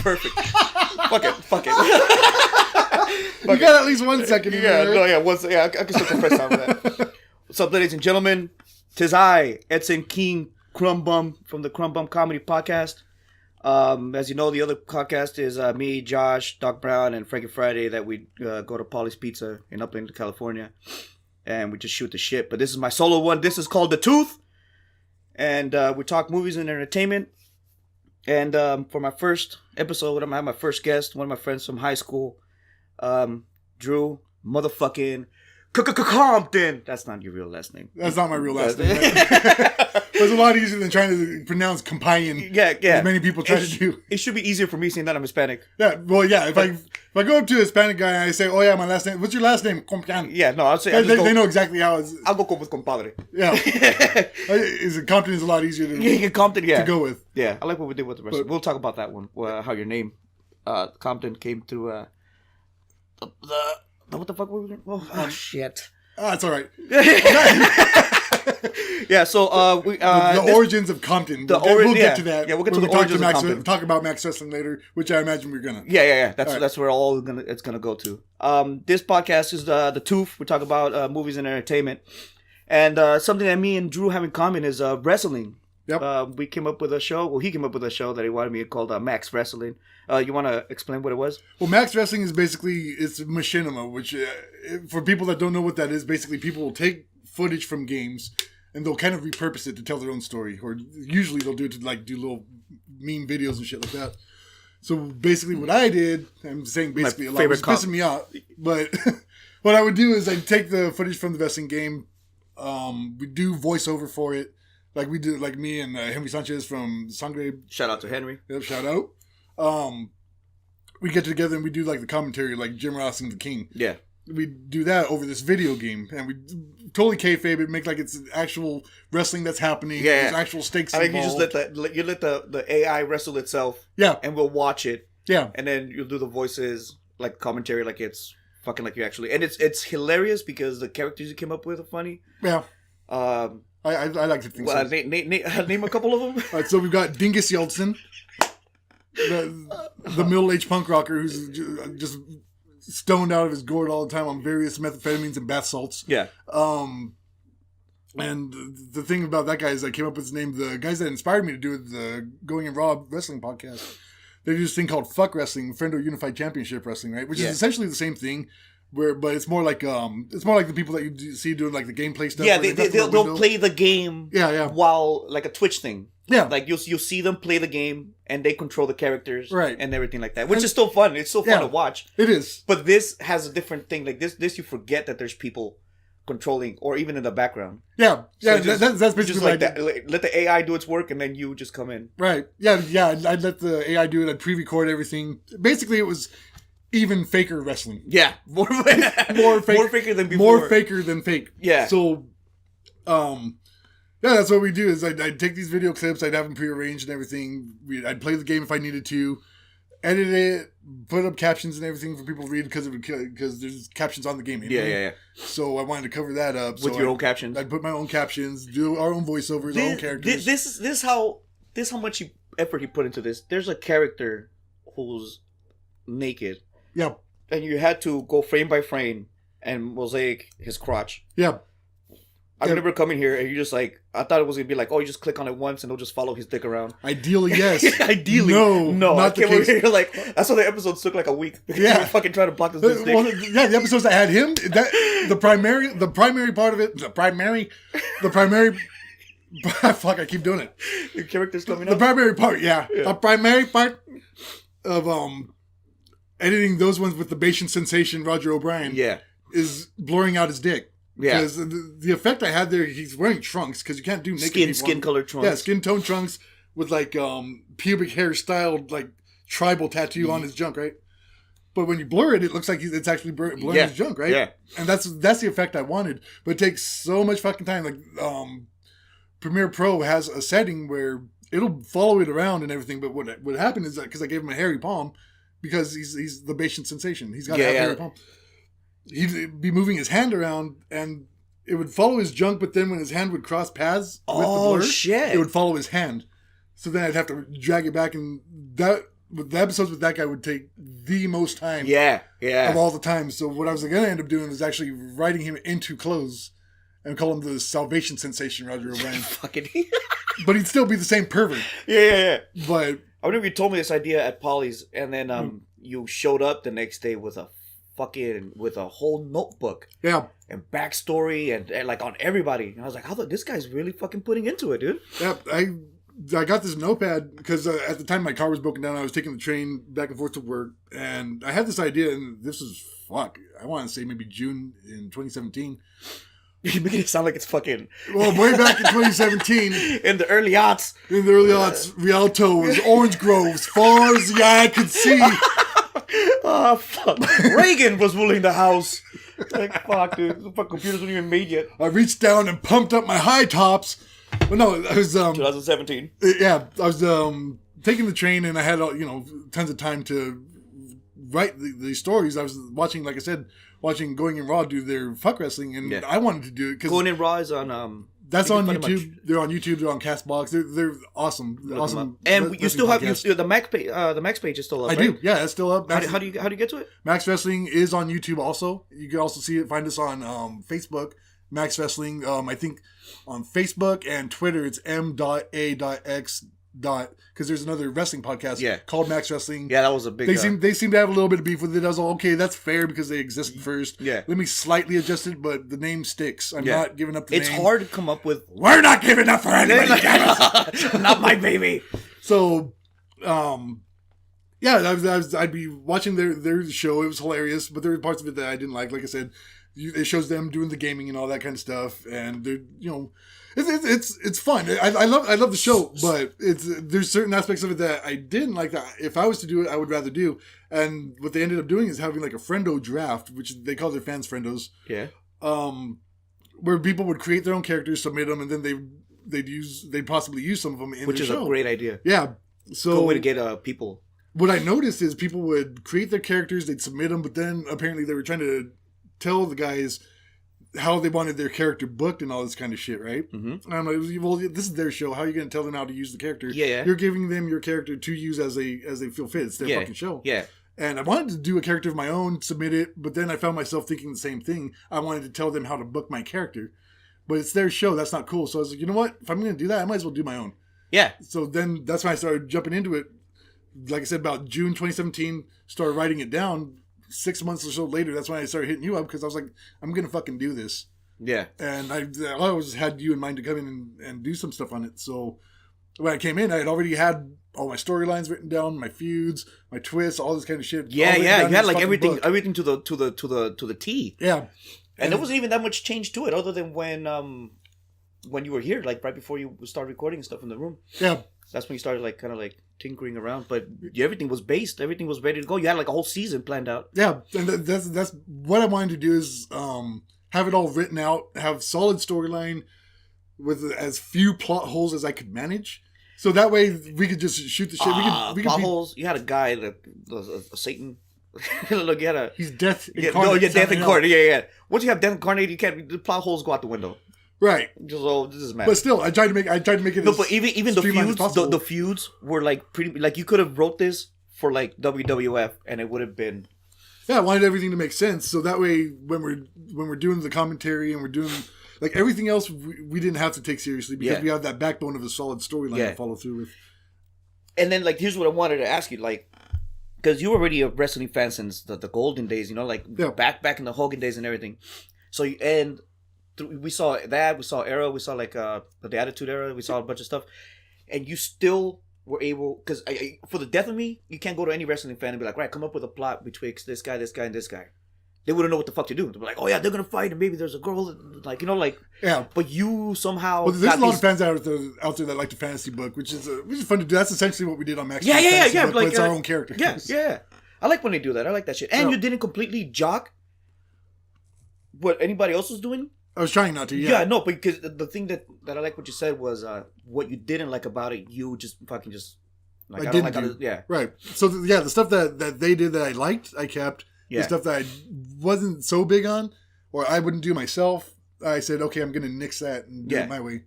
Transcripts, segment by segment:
Perfect. Fuck it. You got at least 1 second. I can still confess on that. What's up, ladies and gentlemen? 'Tis I, Edson King, CrumBum from the CrumBum Comedy Podcast. As you know, the other podcast is me, Josh, Doc Brown, and Frankie Friday that we go to Polly's Pizza in Upland, California. And we just shoot the shit. But this is my solo one. This is called The Toof. And we talk movies and entertainment. And for my first episode, I have my first guest, one of my friends from high school, Drew motherfucking Compton. That's not your real last name. That's not my real last name. It's a lot easier than trying to pronounce Compion. Yeah. As many people try to do. It should be easier for me saying that I'm Hispanic. Yeah, well, yeah. If I go up to a Hispanic guy and I say, "Oh yeah, my last name. What's your last name?" Compion. Yeah, no, I'll say. They know exactly how it's. I'll go with compadre. Yeah. Compton is a lot easier Compton, to go with. Yeah, I like what we did with the rest. We'll talk about that one. How your name, Compton, came through. What the fuck were we doing? Oh shit. That's all right. Yeah, so the origins of Compton. We'll get to that. Yeah, we'll get to the origins of Compton. Talk about Max Wrestling later, which I imagine we're gonna. Yeah. That's where it's gonna go to. This podcast is the Toof. We talk about movies and entertainment, and something that me and Drew have in common is wrestling. Yep. We came up with a show. Well, he came up with a show that he wanted me called Max Wrestling. You want to explain what it was? Well, Max Wrestling is basically it's machinima, which for people that don't know what that is, basically people will take footage from games and they'll kind of repurpose it to tell their own story, or usually they'll do it to like do little meme videos and shit like that. So basically, what I did, I'm saying basically a lot, was pissing me off, but what I would do is I'd take the footage from the wrestling game, we do voiceover for it. Like we do, like me and Henry Sanchez from Sangre. Shout out to Henry. Yep, shout out. We get together and we do like the commentary, like Jim Ross and the King. Yeah. We do that over this video game, and we totally kayfabe it, make like it's actual wrestling that's happening. Yeah. There's actual stakes involved. You just let the AI wrestle itself. Yeah. And we'll watch it. Yeah. And then you'll do the voices, like commentary, like it's fucking like you actually. And it's hilarious because the characters you came up with are funny. Yeah. I like to think so. Name a couple of them. All right, so we've got Dingus Yeltsin, the middle-aged punk rocker who's just stoned out of his gourd all the time on various methamphetamines and bath salts. Yeah. And the thing about that guy is I came up with his name. The guys that inspired me to do the Going in Raw wrestling podcast, they do this thing called Fuck Wrestling, Friendo Unified Championship Wrestling, right? Which is essentially the same thing. But it's more like the people that you see doing like the gameplay stuff. Yeah, they'll play the game. Yeah. While like a Twitch thing. Yeah, like you'll see them play the game and they control the characters, right, and everything like that, which is still fun. It's still fun to watch. It is. But this has a different thing. Like this you forget that there's people controlling, or even in the background. Yeah. So that's basically just like that. Let the AI do its work, and then you just come in. Right. Yeah. I'd let the AI do it. I'd pre-record everything. Basically, it was even faker wrestling. Yeah. More faker than before. More faker than fake. Yeah. So, yeah, that's what we do. Is I'd take these video clips, I'd have them prearranged and everything. I'd play the game if I needed to, edit it, put up captions and everything for people to read because there's captions on the game. Anyway. Yeah. So I wanted to cover that up with your own captions. I'd put my own captions, do our own voiceovers, our own characters. This how much effort he put into this. There's a character who's naked. Yeah. And you had to go frame by frame and mosaic his crotch. Yeah. I remember coming here and you just like, I thought it was going to be like, oh, you just click on it once and it'll just follow his dick around. Ideally, yes. Ideally. No, not I came over here like, that's why the episodes took like a week. Yeah. You were fucking trying to block this dick. Well, yeah, the episodes that had him, the primary part of it, the primary, fuck, I keep doing it. Your character's coming up. The primary part, yeah. Yeah. The primary part of, editing those ones with the Bayesian sensation Roger O'Brien is blurring out his dick. Yeah. Because the effect I had there, he's wearing trunks because you can't do naked skin colored trunks. Yeah, skin tone trunks with like pubic hair styled like tribal tattoo on his junk, right? But when you blur it, it looks like it's actually blurring his junk, right? Yeah. And that's the effect I wanted. But it takes so much fucking time. Like Premiere Pro has a setting where it'll follow it around and everything. But what happened is that because I gave him a hairy palm. Because he's the Bayesian sensation. He's got to have a hairy palm. He'd be moving his hand around and it would follow his junk, but then when his hand would cross paths with the blur, shit. it would follow his hand. So then I'd have to drag it back, and that the episodes with that guy would take the most time. Yeah. Of all the time. So what I was going to end up doing is actually writing him into clothes and call him the salvation sensation Roger O'Brien. Fucking. But he'd still be the same pervert. Yeah. But I remember you told me this idea at Polly's, and then you showed up the next day with a whole notebook. Yeah. And backstory and like on everybody. And I was like, this guy's really fucking putting into it, dude. Yeah, I got this notepad because at the time my car was broken down. I was taking the train back and forth to work, and I had this idea, and this was I want to say maybe June in 2017. You're making it sound like it's fucking... Well, way back in 2017. In the early aughts. Rialto was orange groves, far as the eye could see. Oh, fuck. Reagan was ruling the house. Like, fuck, dude. The fuck computers weren't even made yet. I reached down and pumped up my high tops. Well, no, it was... 2017. Yeah, I was taking the train, and I had, tons of time to write the stories. I was watching, like I said... Going in Raw do their fuck wrestling, and I wanted to do it because Going in Raw is on that's on YouTube. They're on YouTube. They're on Castbox. They're awesome. Awesome. And you still have the Max page. The Max page is still up. I do. Yeah, it's still up. How do you get to it? Max Wrestling is on YouTube also. You can also see it. Find us on Facebook. Max Wrestling. I think on Facebook and Twitter it's m.a.x. because there's another wrestling podcast called Max Wrestling. Yeah, that was a big... They seem to have a little bit of beef with it. I was like, okay, that's fair because they existed first. Yeah. Let me slightly adjust it, but the name sticks. I'm not giving up the name. It's hard to come up with... We're not giving up for anybody, guys! Not my baby! So, I'd be watching their show. It was hilarious, but there were parts of it that I didn't like. Like I said, it shows them doing the gaming and all that kind of stuff, and they're, it's fun. I love the show, but there's certain aspects of it that I didn't like. That if I was to do it, I would rather do. And what they ended up doing is having like a friendo draft, which they call their fans friendos. Yeah. Where people would create their own characters, submit them, and then they'd possibly use some of them in the show. Which is a great idea. Yeah. So good way to get people. What I noticed is people would create their characters, they'd submit them, but then apparently they were trying to tell the guys how they wanted their character booked and all this kind of shit, right? Mm-hmm. And I'm like, well, this is their show. How are you going to tell them how to use the character? Yeah. You're giving them your character to use as they feel fit. It's their fucking show. Yeah. And I wanted to do a character of my own, submit it, but then I found myself thinking the same thing. I wanted to tell them how to book my character. But it's their show. That's not cool. So I was like, you know what? If I'm going to do that, I might as well do my own. Yeah. So then that's when I started jumping into it. Like I said, about June 2017, started writing it down. 6 months or so later, that's when I started hitting you up because I was like, I'm going to fucking do this. Yeah. And I always had you in mind to come in and do some stuff on it. So when I came in, I had already had all my storylines written down, my feuds, my twists, all this kind of shit. Yeah. You had like everything to the T. Yeah. And there wasn't even that much change to it other than when you were here, like right before you started recording stuff in the room. Yeah. That's when you started like kind of like tinkering around, but everything was based, everything was ready to go. You had like a whole season planned out. Yeah, and that's what I wanted to do is have it all written out, have solid storyline with as few plot holes as I could manage. So that way we could just shoot the shit. We could plot holes. You had a guy, a Satan. Look, you had a... He's death incarnate. Death incarnate. Yeah. Once you have death incarnate, the plot holes go out the window. Right. So this is mad. But still, I tried to make it. No, but even the feuds were like pretty. Like you could have wrote this for like WWF, and it would have been. Yeah, I wanted everything to make sense, so that way when we're doing the commentary and we're doing like everything else, we didn't have to take seriously because we have that backbone of a solid storyline to follow through with. And then like here's what I wanted to ask you, like, because you were already a wrestling fan since the golden days, back in the Hogan days and everything. So we saw that, we saw Era, we saw like the Attitude Era, we saw a bunch of stuff, and you still were able, because for the death of me, you can't go to any wrestling fan and be like, right, come up with a plot betwixt this guy, and this guy. They wouldn't know what the fuck to do. They'd be like, oh yeah, they're gonna fight, and maybe there's a girl, yeah. But you somehow. Well, there's a lot of fans out there that like the fantasy book, which is fun to do. That's essentially what we did on Max. Yeah. Book, like, it's our own characters. Yeah. I like when they do that. I like that shit. And you didn't completely jock what anybody else was doing. I was trying not to, Yeah, no, because the thing that I like what you said was what you didn't like about it, you just fucking just... Like, I didn't do. Yeah. Right. So, the stuff that they did that I liked, I kept. Yeah. The stuff that I wasn't so big on, or I wouldn't do myself, I said, okay, I'm going to nix that and do it my way.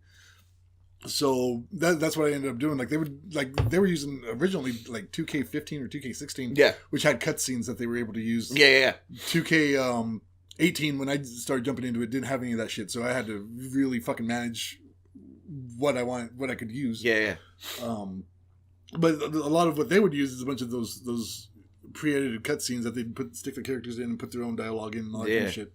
So that's what I ended up doing. Like they were using originally like 2K15 or 2K16, Yeah. which had cutscenes that they were able to use. Yeah. 2K18 when I started jumping into it didn't have any of that shit, so I had to really fucking manage what I could use. Yeah. But a lot of what they would use is a bunch of those pre-edited cutscenes that they'd stick their characters in and put their own dialogue in and all that kind of shit.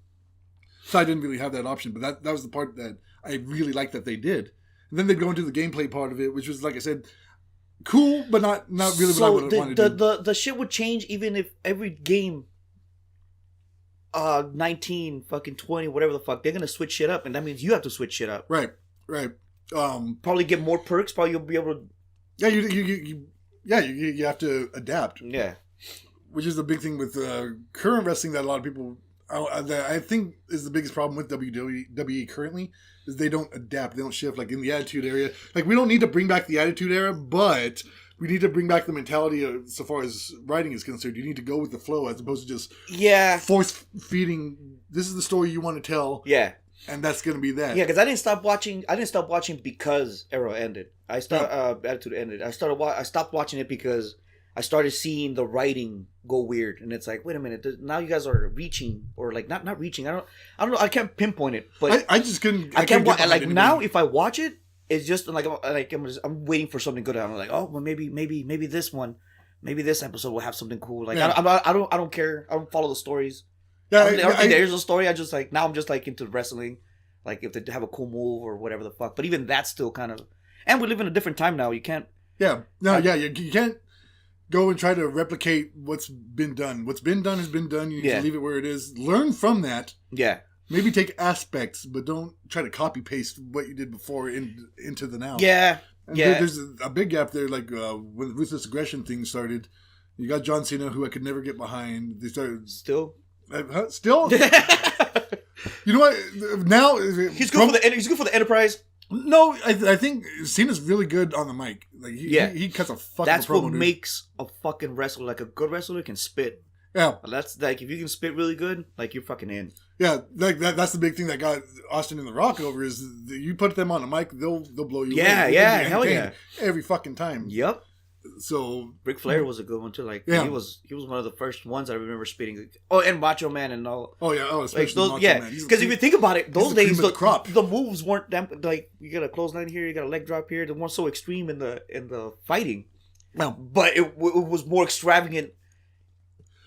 So I didn't really have that option, but that was the part that I really liked that they did. And then they'd go into the gameplay part of it, which was, like I said, cool, but not really what I would want to do. The shit would change even if every game, 19, fucking 20, whatever the fuck, they're going to switch shit up, and that means you have to switch shit up. Right. Probably get more perks, probably you'll be able to... Yeah, you have to adapt. Yeah. Which is the big thing with current wrestling that a lot of people... that I think is the biggest problem with WWE currently is they don't adapt, they don't shift. Like in the Attitude Era, like we don't need to bring back the Attitude Era, but we need to bring back the mentality of, so far as writing is concerned. You need to go with the flow as opposed to just force feeding. This is the story you want to tell, and that's gonna be that. Yeah, because I didn't stop watching because Era ended. Attitude ended. I stopped watching it because I started seeing the writing go weird, and it's like, wait a minute, now you guys are reaching, or like not reaching. I don't know. I can't pinpoint it, but I just couldn't. I can't watch. Like now, if I watch it, it's just like I'm waiting for something good. I'm like, oh, well, maybe this one, maybe this episode will have something cool. Like I don't care. I don't follow the stories. Yeah, I don't think there's a story. I'm just like into wrestling, like if they have a cool move or whatever the fuck. But even that's still kind of. And we live in a different time now. You can't. Yeah. No. You can't go and try to replicate what's been done. What's been done has been done. You need to leave it where it is. Learn from that. Yeah. Maybe take aspects, but don't try to copy paste what you did before into the now. Yeah. There's a big gap there. Like when the Ruthless Aggression thing started, you got John Cena, who I could never get behind. They started still. You know what? Now he's good for the Enterprise. No, I think Cena's really good on the mic. Like he cuts a fucking. That's promo, what dude. Makes a fucking wrestler. Like a good wrestler can spit. Yeah, that's like if you can spit really good, like you're fucking in. Yeah, like that's the big thing that got Austin and The Rock over is you put them on the mic, they'll blow you away. Yeah, hell yeah, every fucking time. Yep. So Ric Flair was a good one too. Like he was one of the first ones I remember spitting. Oh, and Macho Man and all. Oh yeah, especially like Macho Man. Because if you think about it, those days the moves weren't that, like you got a clothesline here, you got a leg drop here. They weren't so extreme in the fighting. No, but it was more extravagant.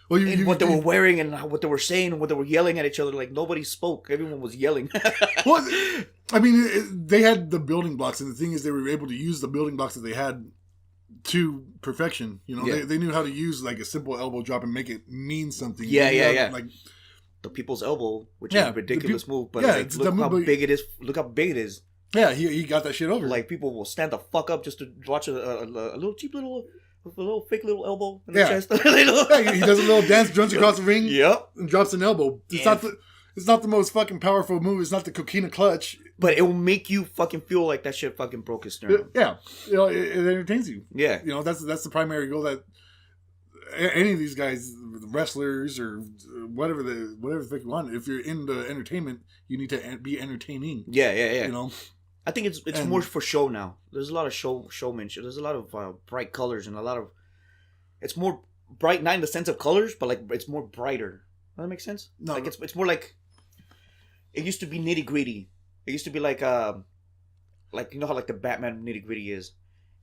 Well, what they were wearing and what they were saying and what they were yelling at each other. Like nobody spoke. Everyone was yelling. Well, I mean, they had the building blocks, and the thing is, they were able to use the building blocks that they had to perfection. You know, they knew how to use like a simple elbow drop and make it mean something. Yeah. Like the people's elbow, which is a ridiculous move, but look how big it is. Look how big it is. Yeah, he got that shit over. Like people will stand the fuck up just to watch a little cheap little fake little elbow in the chest. He does a little dance, runs across the ring. Yep, and drops an elbow. It's not the most fucking powerful move. It's not the coquina clutch. But it will make you fucking feel like that shit fucking broke his sternum. Yeah. You know, it entertains you. Yeah. You know, that's the primary goal that any of these guys, wrestlers or whatever the fuck you want, if you're into entertainment, you need to be entertaining. Yeah. You know? I think it's more for show now. There's a lot of showmanship. There's a lot of bright colors and a lot of... It's more bright, not in the sense of colors, but like it's more brighter. Does that make sense? No. Like it's more like... It used to be nitty gritty. It used to be like you know how like the Batman nitty gritty is,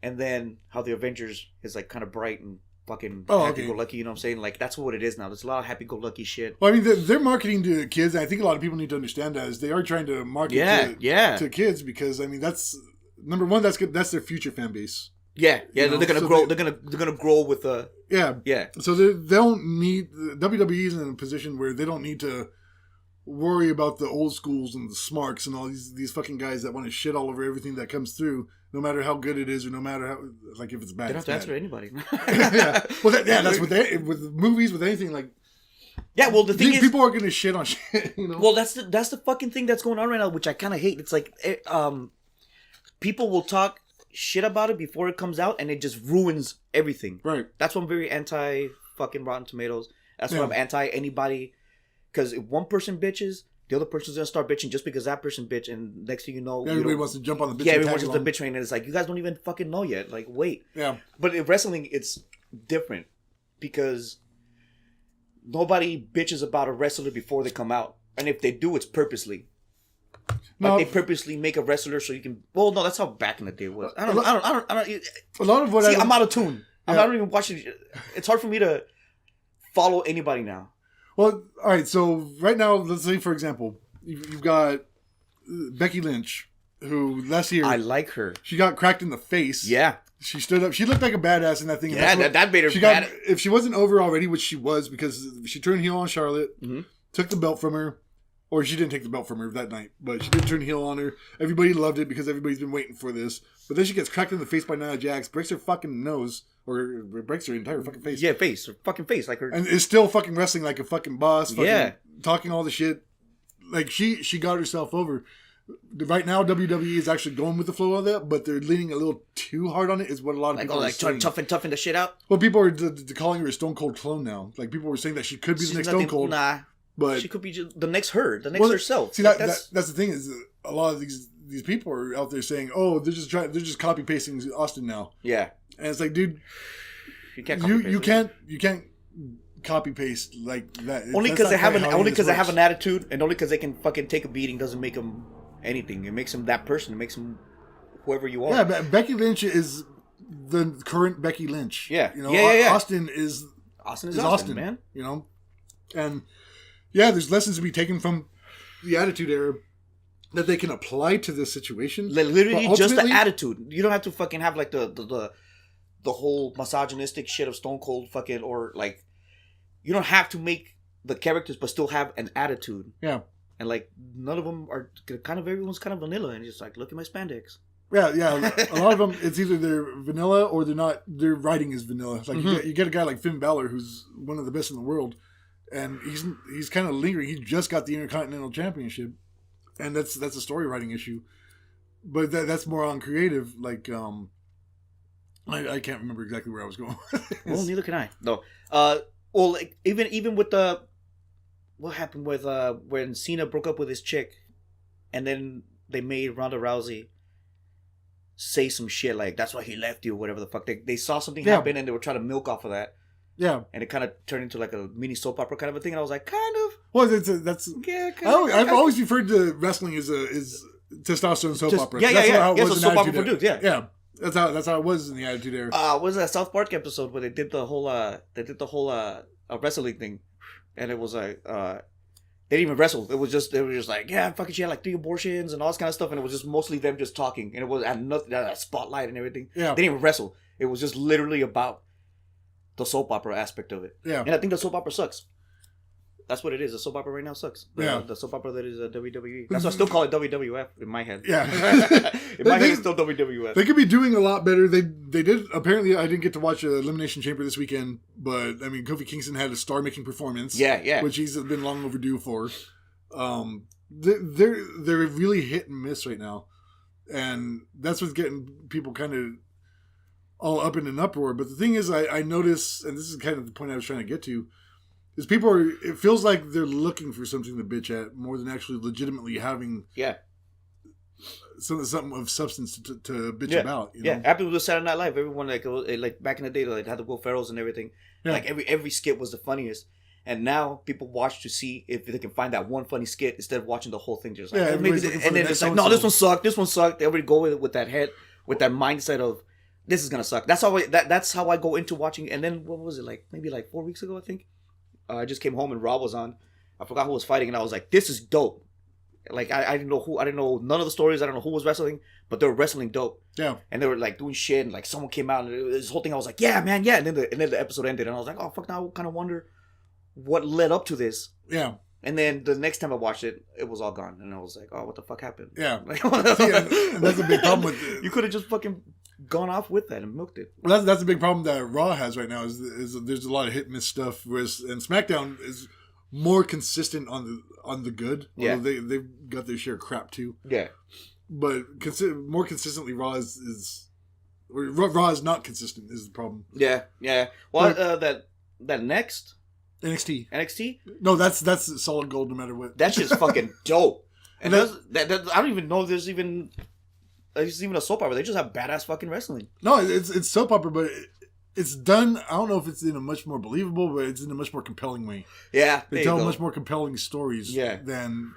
and then how the Avengers is like kind of bright and fucking happy go lucky. You know what I'm saying? Like that's what it is now. There's a lot of happy go lucky shit. Well, I mean, they're marketing to kids. And I think a lot of people need to understand that as they are trying to market to kids because I mean that's number one. That's good. That's their future fan base. Yeah. They're gonna grow. They're gonna grow with the. Yeah. So they don't need WWE is in a position where they don't need to worry about the old schools and the smarks and all these fucking guys that want to shit all over everything that comes through, no matter how good it is or no matter how like if it's bad. They don't have to answer anybody. Well, that's with movies with anything like. Yeah, well, the thing is, people are gonna shit on shit. You know. Well, that's the fucking thing that's going on right now, which I kind of hate. It's like, people will talk shit about it before it comes out, and it just ruins everything. Right. That's why I'm very anti fucking Rotten Tomatoes. That's why I'm anti anybody. Because if one person bitches, the other person's gonna start bitching just because that person bitch, and next thing you know, everybody wants to jump on the bitch. Yeah, everyone wants to bitch train, and it's like you guys don't even fucking know yet. Like, wait. Yeah. But in wrestling, it's different because nobody bitches about a wrestler before they come out, and if they do, it's purposely. Like they purposely make a wrestler so you can. Well, no, that's how back in the day was. I don't. A lot of what I'm out of tune. I'm not even watching. It's hard for me to follow anybody now. Well, all right. So right now, let's say for example, you've got Becky Lynch, who last year I like her. She got cracked in the face. Yeah. She stood up. She looked like a badass in that thing. Yeah, that made her bad. If she wasn't over already, which she was, because she turned heel on Charlotte, took the belt from her, or she didn't take the belt from her that night, but she did turn heel on her. Everybody loved it because everybody's been waiting for this. But then she gets cracked in the face by Nia Jax, breaks her fucking nose, or breaks her entire fucking face. Yeah, face. Her fucking face. Like her. And is still fucking wrestling like a fucking boss. Fucking talking all the shit. Like, she got herself over. Right now, WWE is actually going with the flow of that, but they're leaning a little too hard on it, is what a lot of people are saying. Toughen the shit out? Well, people are calling her a Stone Cold clone now. Like, people were saying that she could be the next Stone Cold. Nah. But she could be the next her. The next herself. See, that's the thing, is a lot of these people are out there saying, oh, they're just copy pasting Austin now. Yeah. And it's like, dude, you can't copy paste like that. Only because they have an attitude, and only because they can fucking take a beating doesn't make them anything. It makes them that person. It makes them whoever you are. Yeah, but Becky Lynch is the current Becky Lynch. Yeah. You know, yeah. Austin is Austin, man. You know, and yeah, there's lessons to be taken from the Attitude Era that they can apply to this situation. Literally, just the attitude. You don't have to fucking have like the whole misogynistic shit of Stone Cold fucking, or like, you don't have to make the characters but still have an attitude. Yeah. And like, none of them are everyone's kind of vanilla, and just like, look at my spandex. Yeah. A lot of them, it's either they're vanilla or they're not. Their writing is vanilla. Like you get a guy like Finn Balor, who's one of the best in the world, and he's kind of lingering. He just got the Intercontinental Championship, and that's a story writing issue. But that's more on creative. Like, I can't remember exactly where I was going. Well, neither can I. No. Well, like, even with what happened with when Cena broke up with his chick, and then they made Ronda Rousey say some shit like, that's why he left you, or whatever the fuck. They saw something happen, and they were trying to milk off of that. Yeah. And it kind of turned into like a mini soap opera kind of a thing, and I was like, kind of. Well, I've always referred to wrestling as testosterone soap opera. Yeah. That's how it was a in soap opera Attitude for dudes. Yeah. Yeah. That's how it was in the Attitude Era. What was that South Park episode where they did the whole wrestling thing, and it was like they didn't even wrestle. They were just like, yeah, fucking, she had like 3 abortions and all this kind of stuff, and it was just mostly them just talking, and it was had nothing, a spotlight and everything. Yeah, they didn't even wrestle. It was just literally about the soap opera aspect of it. Yeah, and I think the soap opera sucks. That's what it is. The soap opera right now sucks. The soap opera that is WWE. That's why I still call it WWF in my head. Yeah. In my head, it's still WWF. They could be doing a lot better. They did. Apparently, I didn't get to watch Elimination Chamber this weekend, but I mean, Kofi Kingston had a star-making performance. Yeah. Which he's been long overdue for. They're really hit and miss right now, and that's what's getting people kind of all up in an uproar. But the thing is, I notice, and this is kind of the point I was trying to get to, is it feels like they're looking for something to bitch at more than actually legitimately having something of substance to bitch about. You know? Yeah, after with Saturday Night Live, everyone like back in the day, like had the Will Ferrells and everything. Yeah. Like every skit was the funniest. And now people watch to see if they can find that one funny skit instead of watching the whole thing. Just like, and then it's like, no, this one sucked. This one sucked. Everybody go with that that mindset of, this is gonna suck. That's how I go into watching. And then what was it, like maybe like 4 weeks ago, I think. I just came home and Raw was on. I forgot who was fighting, and I was like, this is dope. Like, I didn't know who. I didn't know none of the stories. I don't know who was wrestling, but they were wrestling dope. Yeah. And they were like doing shit, and like someone came out, and this whole thing, I was like, yeah, man, yeah. And then the episode ended, and I was like, oh fuck, now I kind of wonder what led up to this. Yeah. And then the next time I watched it, it was all gone, and I was like, oh, what the fuck happened? Yeah. Like, and that's a big problem with it. You could have just fucking gone off with that and milked it. Well, that's a big problem that Raw has right now. Is there's a lot of hit and miss stuff, whereas and SmackDown is more consistent on the good. Yeah, they've got their share of crap too. Yeah, but more consistently, Raw is not consistent is the problem. Yeah. Well, that next NXT. NXT? No, that's solid gold no matter what. That shit's fucking dope. And I don't even know if there's even a soap opera. They just have badass fucking wrestling. No, it's soap opera, but it's done. I don't know if it's in a much more believable, but it's in a much more compelling way. Yeah, they tell much more compelling stories. Than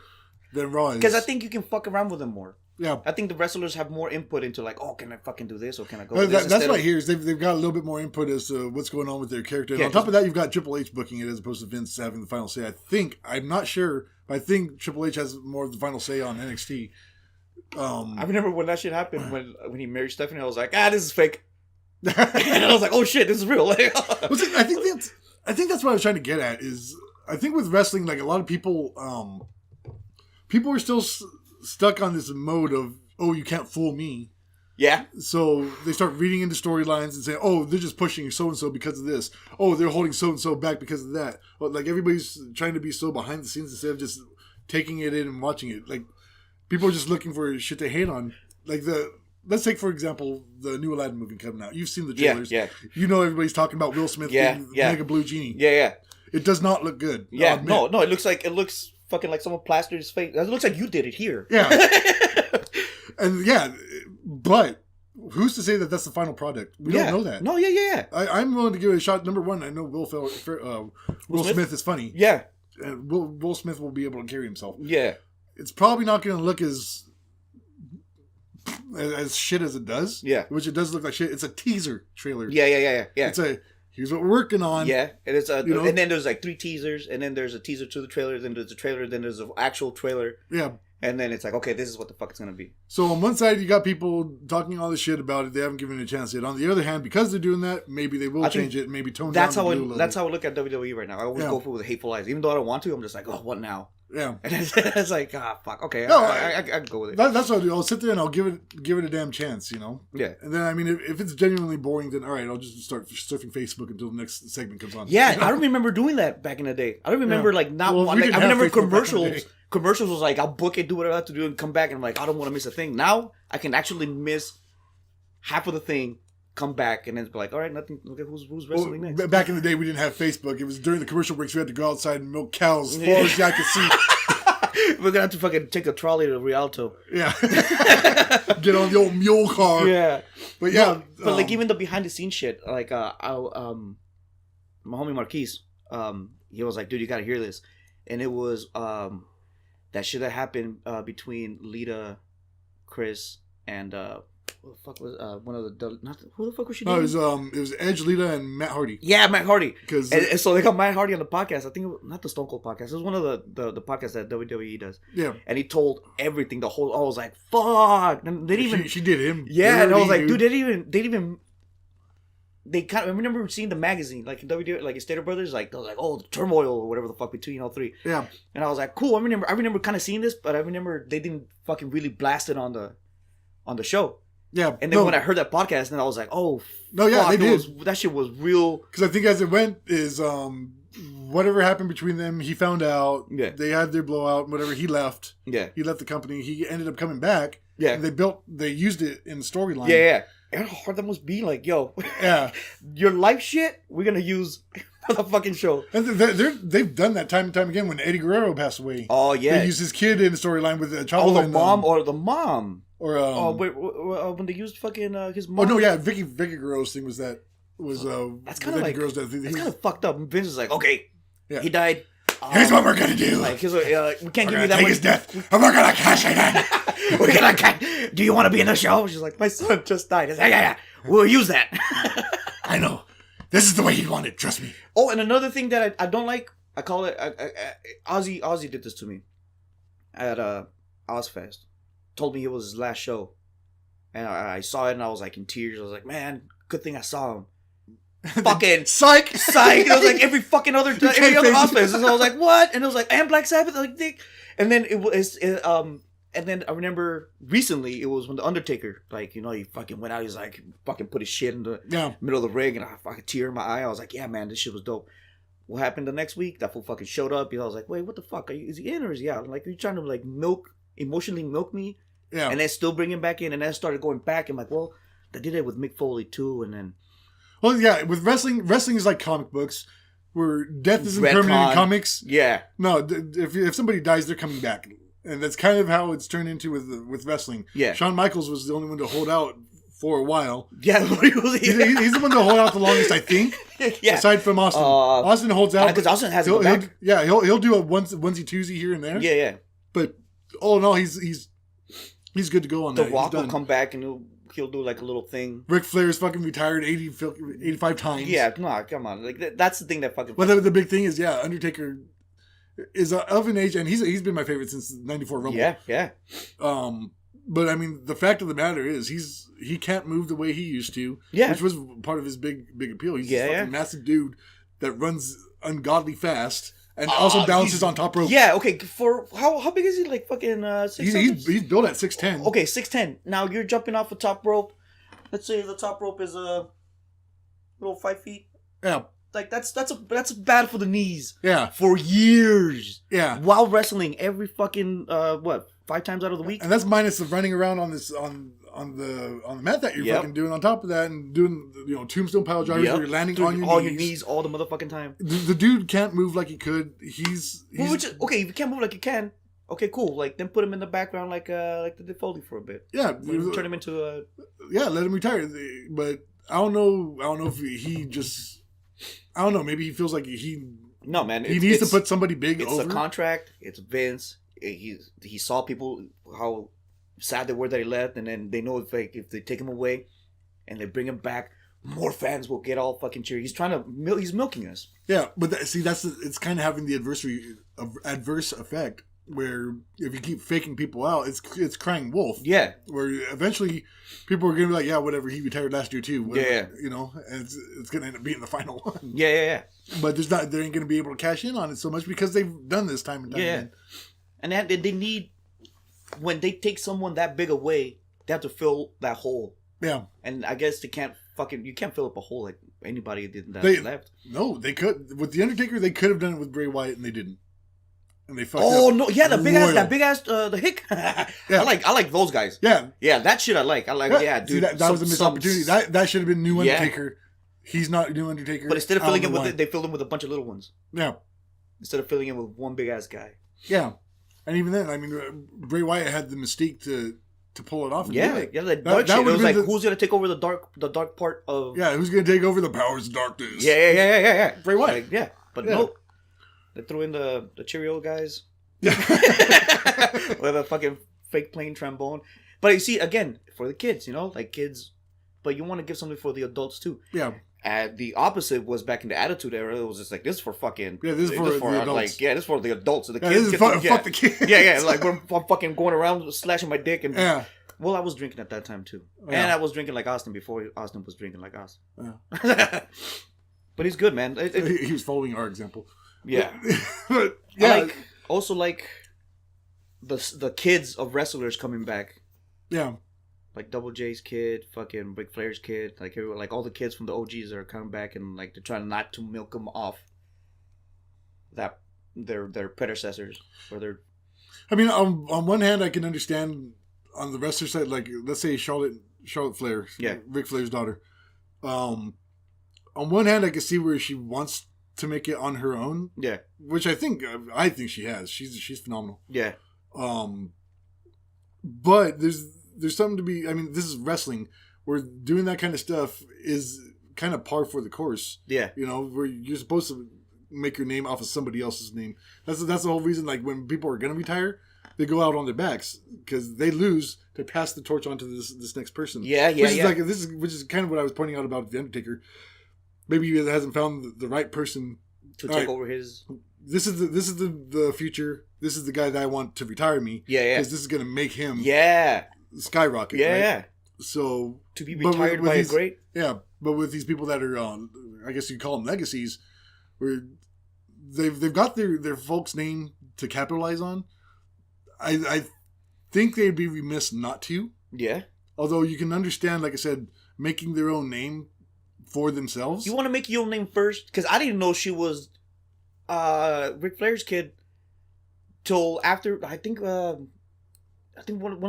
Raw is. Because I think you can fuck around with them more. Yeah, I think the wrestlers have more input into like, oh, can I fucking do this or can I go? With this that's what I hear is they've got a little bit more input as to what's going on with their character. And on top of that, you've got Triple H booking it as opposed to Vince having the final say. I'm not sure, but I think Triple H has more of the final say on NXT. I remember when that shit happened when he married Stephanie. I was like, this is fake, and I was like, oh shit, this is real. I think that's what I was trying to get at. Is I think with wrestling, like a lot of people are still stuck on this mode of, oh, you can't fool me. Yeah. So they start reading into storylines and say, oh, they're just pushing so-and-so because of this. Oh, they're holding so-and-so back because of that. But like everybody's trying to be so behind the scenes instead of just taking it in and watching it. Like people are just looking for shit to hate on. Like let's take, for example, the new Aladdin movie coming out. You've seen the trailers. Yeah. You know everybody's talking about Will Smith being Mega Blue Genie. Yeah. It does not look good. Yeah. No, it looks fucking like someone plastered his face. It looks like you did it here. Yeah. And but who's to say that that's the final product? We don't know that. No, yeah. I'm willing to give it a shot. Number one, I know Will Smith is funny. Yeah. And Will Smith will be able to carry himself. Yeah. It's probably not going to look as shit as it does. Yeah. Which it does look like shit. It's a teaser trailer. Yeah. It's here's what we're working on. Yeah. And it's and then there's like 3 teasers, and then there's a teaser to the trailer, then there's a trailer, then there's an actual trailer. Yeah. And then it's like, okay, this is what the fuck it's going to be. So on one side, you got people talking all this shit about it. They haven't given it a chance yet. On the other hand, because they're doing that, maybe they will change it and maybe tone down the blue. That's how I look at WWE right now. I always go for with hateful eyes. Even though I don't want to, I'm just like, oh, what now? Yeah. And it's like, fuck. Okay, no, I can go with it. That's what I'll do. I'll sit there and I'll give it a damn chance, you know? Yeah. And then, I mean, if it's genuinely boring, then all right, I'll just start surfing Facebook until the next segment comes on. Yeah, I don't remember doing that back in the day. I don't remember, I remember commercials. Commercials was like, I'll book it, do whatever I have to do, and come back, and I'm like, I don't want to miss a thing. Now, I can actually miss half of the thing, come back, and then be like, all right, nothing. Look at who's wrestling next. Back in the day, we didn't have Facebook. It was during the commercial breaks. We had to go outside and milk cows as far as I could see. We're gonna have to fucking take a trolley to Rialto. Yeah. Get on the old mule car. Yeah. But yeah. But like even the behind the scenes shit, like my homie Marquise, he was like, dude, you gotta hear this. And it was that shit that happened between Lita, Chris, and who the fuck was one of the who the fuck was she doing? No, it was Edge, Lita, and Matt Hardy. Yeah, Matt Hardy. And so they got Matt Hardy on the podcast. I think not the Stone Cold podcast. It was one of the podcasts that WWE does. Yeah. And he told everything. I was like, fuck. And they didn't even. She did him. Yeah, and I was like, dude, they kind of. I remember seeing the magazine, like in WWE, like in Stater Brothers, like they was like, oh, the turmoil or whatever the fuck between all three. Yeah. And I was like, cool. I remember kind of seeing this, but I remember they didn't fucking really blast it on the show. Yeah. And then when I heard that podcast, then I was like, oh, no, yeah, they did. That shit was real. Because I think as it went is whatever happened between them, he found out. Yeah. They had their blowout. Whatever, he left. Yeah. He left the company. He ended up coming back. Yeah. And they used it in the storyline. Yeah. And how hard that must be, like, yo. Yeah. Your life shit, we're gonna use for the fucking show. And they've done that time and time again. When Eddie Guerrero passed away. Oh yeah. They used his kid in the storyline with Chavo. Oh, the mom. Or when they used fucking his mom. Oh no, yeah, Vicky Guerrero's thing was that's kind of like that's kind of fucked up. Vince is like, okay, he died. Here's what we're gonna do. Like, we can't give you that much. Take his death, and we're gonna cash it in. We're gonna. Do you want to be in the show? She's like, my son just died. He's like, yeah. We'll use that. I know. This is the way he wanted. Trust me. Oh, and another thing that I don't like, I call it Ozzy did this to me at Ozfest. Told me it was his last show, and I saw it and I was like in tears. I was like, man, good thing I saw him. Fucking psych. It was like every fucking other Ozfest, and I was like, what? And it was like, and Black Sabbath, like, and then and then I remember recently it was when the Undertaker, like, you know, he fucking went out. He's like, fucking put his shit in the middle of the ring, and I fucking tear in my eye. I was like, yeah, man, this shit was dope. What happened the next week? That fool fucking showed up. I was like, wait, what the fuck? Is he in or is he out? Like, are you trying to like emotionally milk me? Yeah. And then still bring him back in, and then started going back. I'm like, well, they did it with Mick Foley too, and then. Well, yeah, with wrestling is like comic books. where death isn't Retcon. permanent in comics. Yeah. No, if somebody dies, they're coming back. And that's kind of how it's turned into with wrestling. Yeah. Shawn Michaels was the only one to hold out for a while. Yeah. He's the one to hold out the longest, I think. Yeah. Aside from Austin. Austin holds out. Because Austin has he'll do a onesie twosie here and there. Yeah, yeah. But all in all, he's good to go on the that. The Rock will come back and he'll do like a little thing. Ric Flair's fucking retired 85 times. Yeah, no, come on. Like that's the thing that fucking. Well, the big thing is, Undertaker is of an age, and he's been my favorite since '94 Rumble. Yeah, yeah. But I mean, the fact of the matter is, he can't move the way he used to. Yeah, which was part of his big appeal. He's a fucking massive dude that runs ungodly fast. And also balances on top rope. Yeah, okay. For how big is he? Like fucking 6'7"? He's built at 6'10". Okay, 6'10". Now you're jumping off the top rope. Let's say the top rope is a little 5 feet. Yeah. Like that's bad for the knees. Yeah. For years. Yeah. While wrestling every fucking 5 times out of the week. And that's minus the running around on the mat that you're fucking doing on top of that, and doing tombstone pile drivers where you're landing on your knees all the motherfucking time. The dude can't move like he could. He's okay. If you can't move like you can, okay, cool. Like then put him in the background like the Foley for a bit. Yeah, turn him into a. Yeah, let him retire. But I don't know if he just. I don't know. Maybe he feels like No, man. He needs to put somebody big over. It's a contract. It's Vince. He saw people how sad they were that he left, and then they know if they take him away and they bring him back, more fans will get all fucking cheery. He's he's milking us. Yeah, but it's kind of having the adverse effect where if you keep faking people out, it's crying wolf. Yeah, where eventually people are gonna be like, yeah, whatever, he retired last year too. Whatever, yeah, and it's gonna end up being the final one. Yeah. But they ain't gonna be able to cash in on it so much because they've done this time and time again. And they need, when they take someone that big away, they have to fill that hole. Yeah. And I guess you can't fill up a hole like anybody did that left. No, they could. With The Undertaker, they could have done it with Bray Wyatt, and they didn't. And they fucked up. Oh, no. Yeah, that big ass, the hick. Yeah. I like those guys. Yeah. Yeah, that shit I like. Dude. See, that was a missed opportunity. That should have been New Undertaker. He's not New Undertaker. But instead of filling him they filled him with a bunch of little ones. Yeah. Instead of filling him with one big ass guy. Yeah. And even then, I mean, Bray Wyatt had the mystique to pull it off. And the dark shit. It was like, who's gonna take over the dark part of? Yeah, who's gonna take over the powers of darkness? Yeah. Bray Wyatt. Like, but nope. They threw in the Cheerio guys. Yeah. With a fucking fake plain trombone. But you see, again, for the kids, like kids, but you want to give something for the adults too. Yeah. And the opposite was back in the Attitude Era. It was just like, this is for fucking... Yeah, this is for the adults. Like, yeah, this is for the adults. So the kids fuck the kids. Yeah. Like, I'm fucking going around slashing my dick. And well, I was drinking at that time, too. Yeah. And I was drinking like Austin before Austin was drinking like us. Yeah. But he's good, man. He was following our example. Yeah. But, yeah. I like the kids of wrestlers coming back. Yeah. Like Double J's kid, fucking Ric Flair's kid, like all the kids from the OGs are coming back, and like they're trying not to milk them off that their predecessors or their. I mean, on one hand, I can understand on the wrestler side, like let's say Charlotte Flair, Ric Flair's daughter. On one hand, I can see where she wants to make it on her own. Yeah, which I think she has. She's phenomenal. Yeah. But there's something to be. I mean, this is wrestling. Where doing that kind of stuff is kind of par for the course. Yeah. Where you're supposed to make your name off of somebody else's name. That's the whole reason. Like when people are gonna retire, they go out on their backs because they lose to pass the torch on to this next person. Yeah. Which is kind of what I was pointing out about The Undertaker. Maybe he hasn't found the right person to take over his. This is the future. This is the guy that I want to retire me. Yeah. Because this is gonna make him. Yeah. Skyrocket. Yeah. Right? So to be retired by a great. Yeah, but with these people that are I guess you call them legacies, where they've got their folks' name to capitalize on. I think they'd be remiss not to. Yeah. Although you can understand, like I said, making their own name for themselves. You want to make your own name first? Because I didn't know she was Ric Flair's kid till after I think one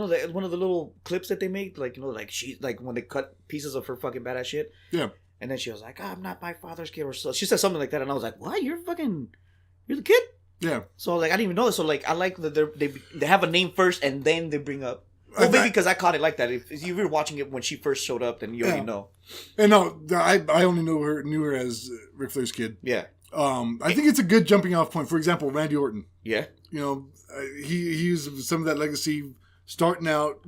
of the little clips that they made, like like she like when they cut pieces of her fucking badass shit. Yeah. And then she was like, I'm not my father's kid. Or so. She said something like that. And I was like, what? You're the kid? Yeah. So, like, I didn't even know this. So, like, I like that they have a name first and then they bring up. Well, maybe because I caught it like that. If you were watching it when she first showed up, then you already know. And no, I only knew her as Ric Flair's kid. Yeah. I think it's a good jumping off point. For example, Randy Orton. Yeah. You know, he used some of that legacy starting out,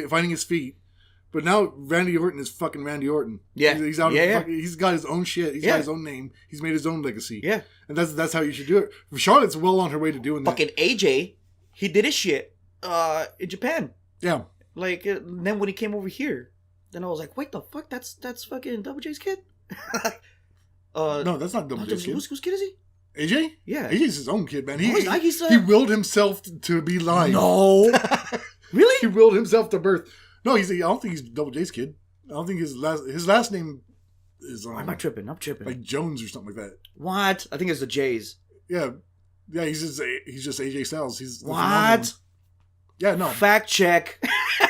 finding his feet. But now Randy Orton is fucking Randy Orton. Yeah. He's out. He's got his own shit. He's got his own name. He's made his own legacy. Yeah. And that's how you should do it. Charlotte's well on her way to doing that. Fucking AJ, he did his shit in Japan. Yeah. Like, then when he came over here, then I was like, wait, the fuck? That's fucking Double J's kid? No, that's not Double J's kid. Whose kid is he? AJ? Yeah. AJ's his own kid, man. He willed himself to be live. No. Really? He willed himself to birth. No, I don't think he's Double J's kid. I don't think his last name is... Why am I tripping? I'm tripping. Like Jones or something like that. What? I think it's the J's. Yeah. Yeah, he's just AJ Styles. He's what? Yeah, no. Fact check.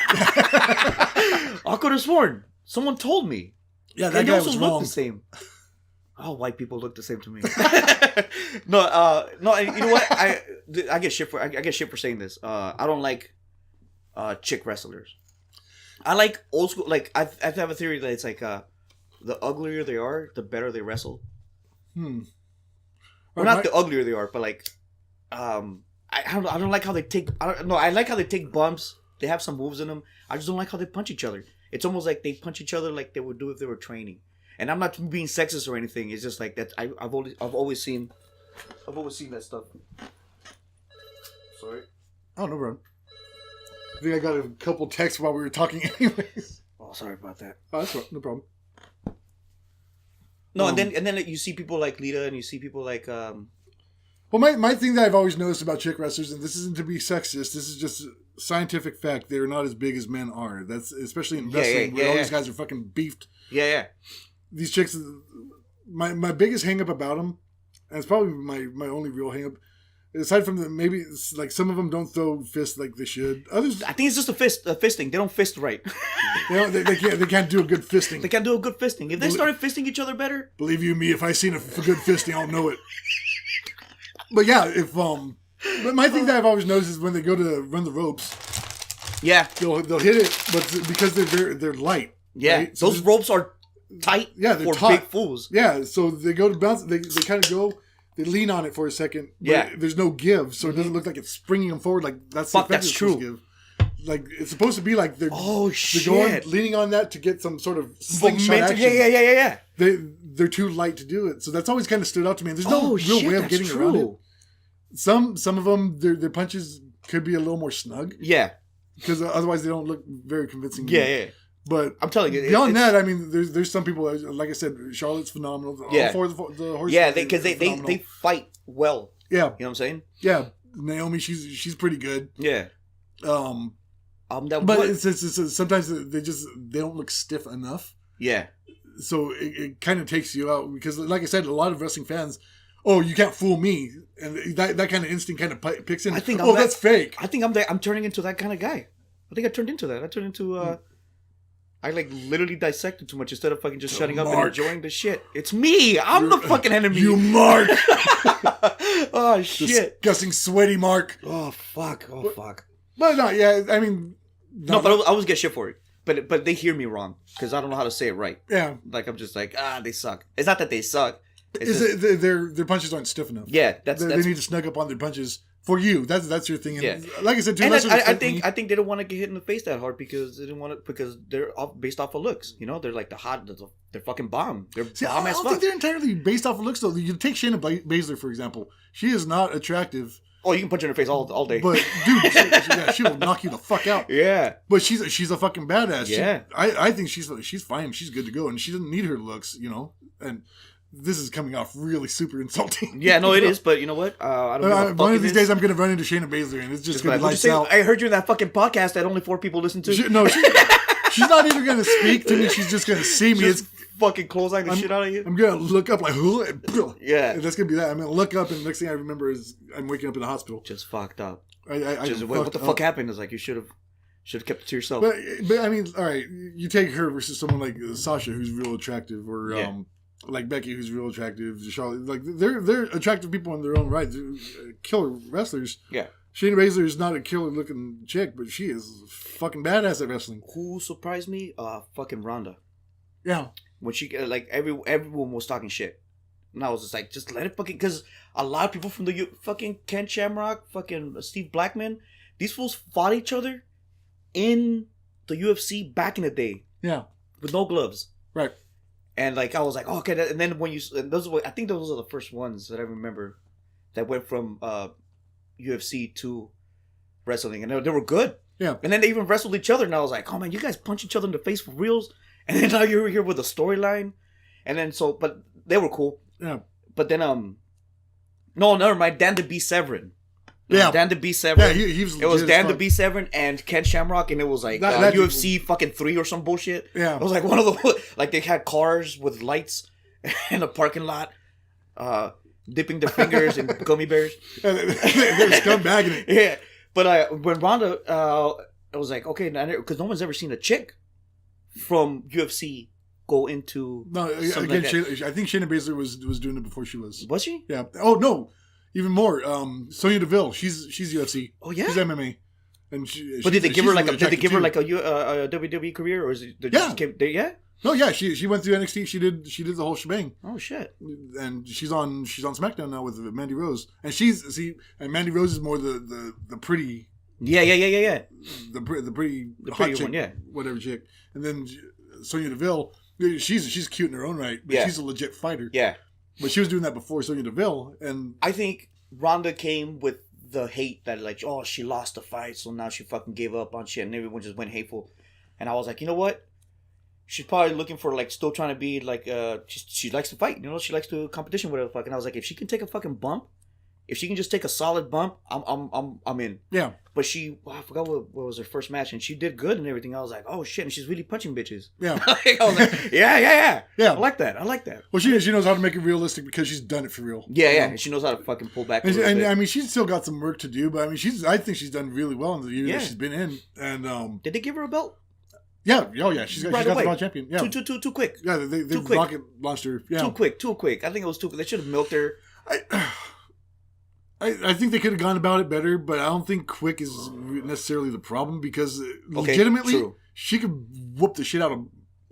I could have sworn. Someone told me. Yeah, that guy was wrong. Look the same. All white people look the same to me. No. You know what? I get shit for saying this. I don't like chick wrestlers. I like old school. Like I have a theory that it's like the uglier they are, the better they wrestle. Well, not the uglier they are, but like I don't like how they take. I like how they take bumps. They have some moves in them. I just don't like how they punch each other. It's almost like they punch each other like they would do if they were training. And I'm not being sexist or anything. It's just like that. I've always seen that stuff. Sorry. Oh, no problem. I think I got a couple texts while we were talking anyways. Oh, sorry about that. Oh, that's right. No problem. No, and then you see people like Lita, and you see people like Well, my thing that I've always noticed about chick wrestlers, and this isn't to be sexist, this is just scientific fact, they're not as big as men are. That's especially in wrestling, where all these guys are fucking beefed. Yeah. These chicks, my biggest hang up about them, and it's probably my only real hang up, aside from the maybe it's like some of them don't throw fists like they should. Others, I think it's just a fisting. They don't fist right. They can't do a good fisting. They can't do a good fisting. If they started fisting each other better, believe you me, if I seen a good fisting, I'll know it. But yeah, but my thing that I've always noticed is when they go to run the ropes, yeah, they'll hit it, but because they're light. Yeah, right? So those ropes are tight. Yeah, they're for big fools. Yeah, so they go to bounce. They kind of go. They lean on it for a second. Yeah, there's no give, so it doesn't look like it's springing them forward. Like that's fuck. That's true. Give. Like it's supposed to be like they're shit. They're going leaning on that to get some sort of slingshot action. Yeah. They're too light to do it, so that's always kind of stood out to me. And there's no real way of getting around it. Some of them their punches could be a little more snug. Yeah, because otherwise they don't look very convincing. Yeah. But I'm telling you, beyond that, I mean, there's some people, like I said, Charlotte's phenomenal. Yeah. All four of the horses. Yeah, because they fight well. Yeah. You know what I'm saying? Yeah. Naomi, she's pretty good. Yeah. But it's sometimes they don't look stiff enough. Yeah. So it kind of takes you out because, like I said, a lot of wrestling fans, you can't fool me, and that kind of instinct kind of picks in. I think that's fake. I think I'm turning into that kind of guy. I think I turned into that. I turned into I like literally dissected too much instead of fucking just shutting up and enjoying the shit. It's me. I'm the fucking enemy. You Mark. Oh shit. Disgusting sweaty Mark. Oh fuck. But no, yeah. I mean, no, but I always get shit for it. But they hear me wrong because I don't know how to say it right. Yeah. Like I'm just like they suck. It's not that they suck. Their punches aren't stiff enough. Yeah, they need to snug up on their punches. For you, that's your thing. And yeah. Like I said, I think they don't want to get hit in the face that hard because they're based off of looks. You know, they're like they're fucking bomb. They're bomb as fuck. I don't think they're entirely based off of looks though. You take Shayna Baszler for example. She is not attractive. Oh, you can punch her in the face all day. But dude, she will knock you the fuck out. Yeah. But she's a fucking badass. Yeah. I think she's fine. She's good to go, and she doesn't need her looks. You know, and. This is coming off really super insulting. Yeah, no, it is. But you know what? I don't know. One of these days, I'm going to run into Shayna Baszler, and it's just going to lights out. I heard you in that fucking podcast that only 4 people listen to. She's not even going to speak to me. She's just going to see me. It's fucking close-eyeing the shit out of you. I'm going to look up like, yeah. And that's going to be that. I'm going to look up, and the next thing I remember is I'm waking up in the hospital. Just fucked up. What the fuck happened? It's like you should Should have kept it to yourself. But I mean, all right, you take her versus someone like Sasha, who's real attractive, or like Becky, who's real attractive. Charlotte, like they're attractive people in their own right. They're killer wrestlers. Yeah. Shayna Baszler is not a killer looking chick, but she is fucking badass at wrestling. Who surprised me? Fucking Ronda. Yeah. When she like everyone was talking shit, and I was just like, just let it fucking, because a lot of people from the fucking Ken Shamrock, fucking Steve Blackman, these fools fought each other in the UFC back in the day. Yeah. With no gloves. Right. And like I was like, oh, okay. And then when I think those are the first ones that I remember that went from UFC to wrestling, and they were good. Yeah. And then they even wrestled each other, and I was like, oh man, you guys punch each other in the face for reals. And then now you're here with a storyline, and then but they were cool. Yeah. But then no, never mind. Dan DeBee Severin. Yeah. Dan DeBee Severin. Yeah, he was. It was Dan DeBee Severin and Ken Shamrock, and it was like that UFC fucking 3 or some bullshit. Yeah. It was like one of the like they had cars with lights in a parking lot, dipping their fingers in gummy bears. They're scumbagging it. Yeah. But when Ronda, I was like, okay, because no one's ever seen a chick from UFC go into again. like I think Shayna Baszler was doing it before she was. Was she? Yeah. Oh no, even more. Sonya Deville. She's UFC. Oh yeah. She's MMA. And but did they give her like a WWE career, or is it? Yeah. No, yeah. She went through NXT. She did the whole shebang. Oh shit. And she's on SmackDown now with Mandy Rose, and and Mandy Rose is more the pretty. Yeah. The pretty chick, one, yeah. Whatever chick, and then Sonya Deville. She's cute in her own right, but she's a legit fighter. Yeah. But she was doing that before Sonya Deville, and I think Ronda came with the hate that like, oh, she lost the fight, so now she fucking gave up on shit, and everyone just went hateful. And I was like, you know what? She's probably looking for like still trying to be like she likes to fight, you know, she likes to competition, whatever the fuck. And I was like, if she can take a fucking bump, if she can just take a solid bump, I'm in. Yeah. But I forgot what was her first match, and she did good and everything. I was like, oh shit, and she's really punching bitches. Yeah. I was like, yeah. Yeah. I like that. Well, she knows how to make it realistic because she's done it for real. Yeah. And she knows how to fucking pull back. And I mean, she's still got some work to do, but I mean, I think she's done really well in the year that she's been in. And did they give her a belt? Yeah. Oh yeah. She's got the world champion. Yeah. Too quick. Yeah. They rocket launched her. Yeah. Too quick. I think it was too quick. They should have milked her. I think they could have gone about it better, but I don't think quick is necessarily the problem because legitimately she could whoop the shit out of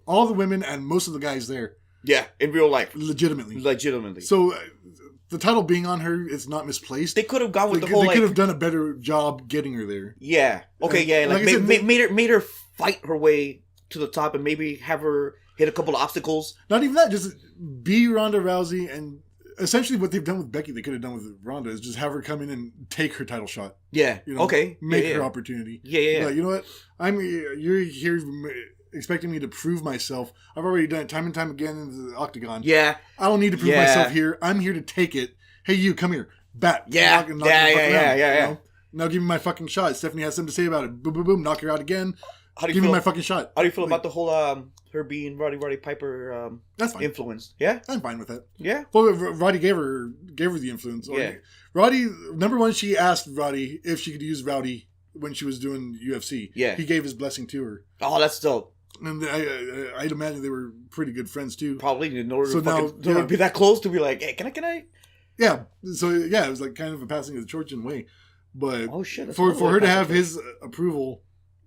all the women and most of the guys there. Yeah, in real life. Legitimately. So the title being on her is not misplaced. They could have gone with they whole could have done a better job getting her there. Yeah. Okay, yeah. Like made her fight her way to the top and maybe have her hit a couple of obstacles. Not even that, just be Ronda Rousey, and essentially what they've done with Becky, they could have done with Ronda, is just have her come in and take her title shot. Yeah. You know, okay. Make her opportunity. Yeah. Like, you know what? You're here expecting me to prove myself. I've already done it time and time again in the octagon. Yeah. I don't need to prove myself here. I'm here to take it. Hey, you, come here. Bat. Yeah. You know? Now give me my fucking shot. Stephanie has something to say about it. Boom, boom, boom. Knock her out again. Give me my fucking shot. How do you feel about the whole her being Roddy Piper that's fine. Influenced? Yeah? I'm fine with that. Yeah? Well, Roddy gave her the influence. Yeah. Roddy, number one, she asked Roddy if she could use Rowdy when she was doing UFC. Yeah. He gave his blessing to her. Oh, that's dope. And I'd imagine they were pretty good friends too. Probably in order to be that close to be like, hey, can I? Yeah. So yeah, it was like kind of a passing of the torch in a way. But oh shit, for her to have his approval,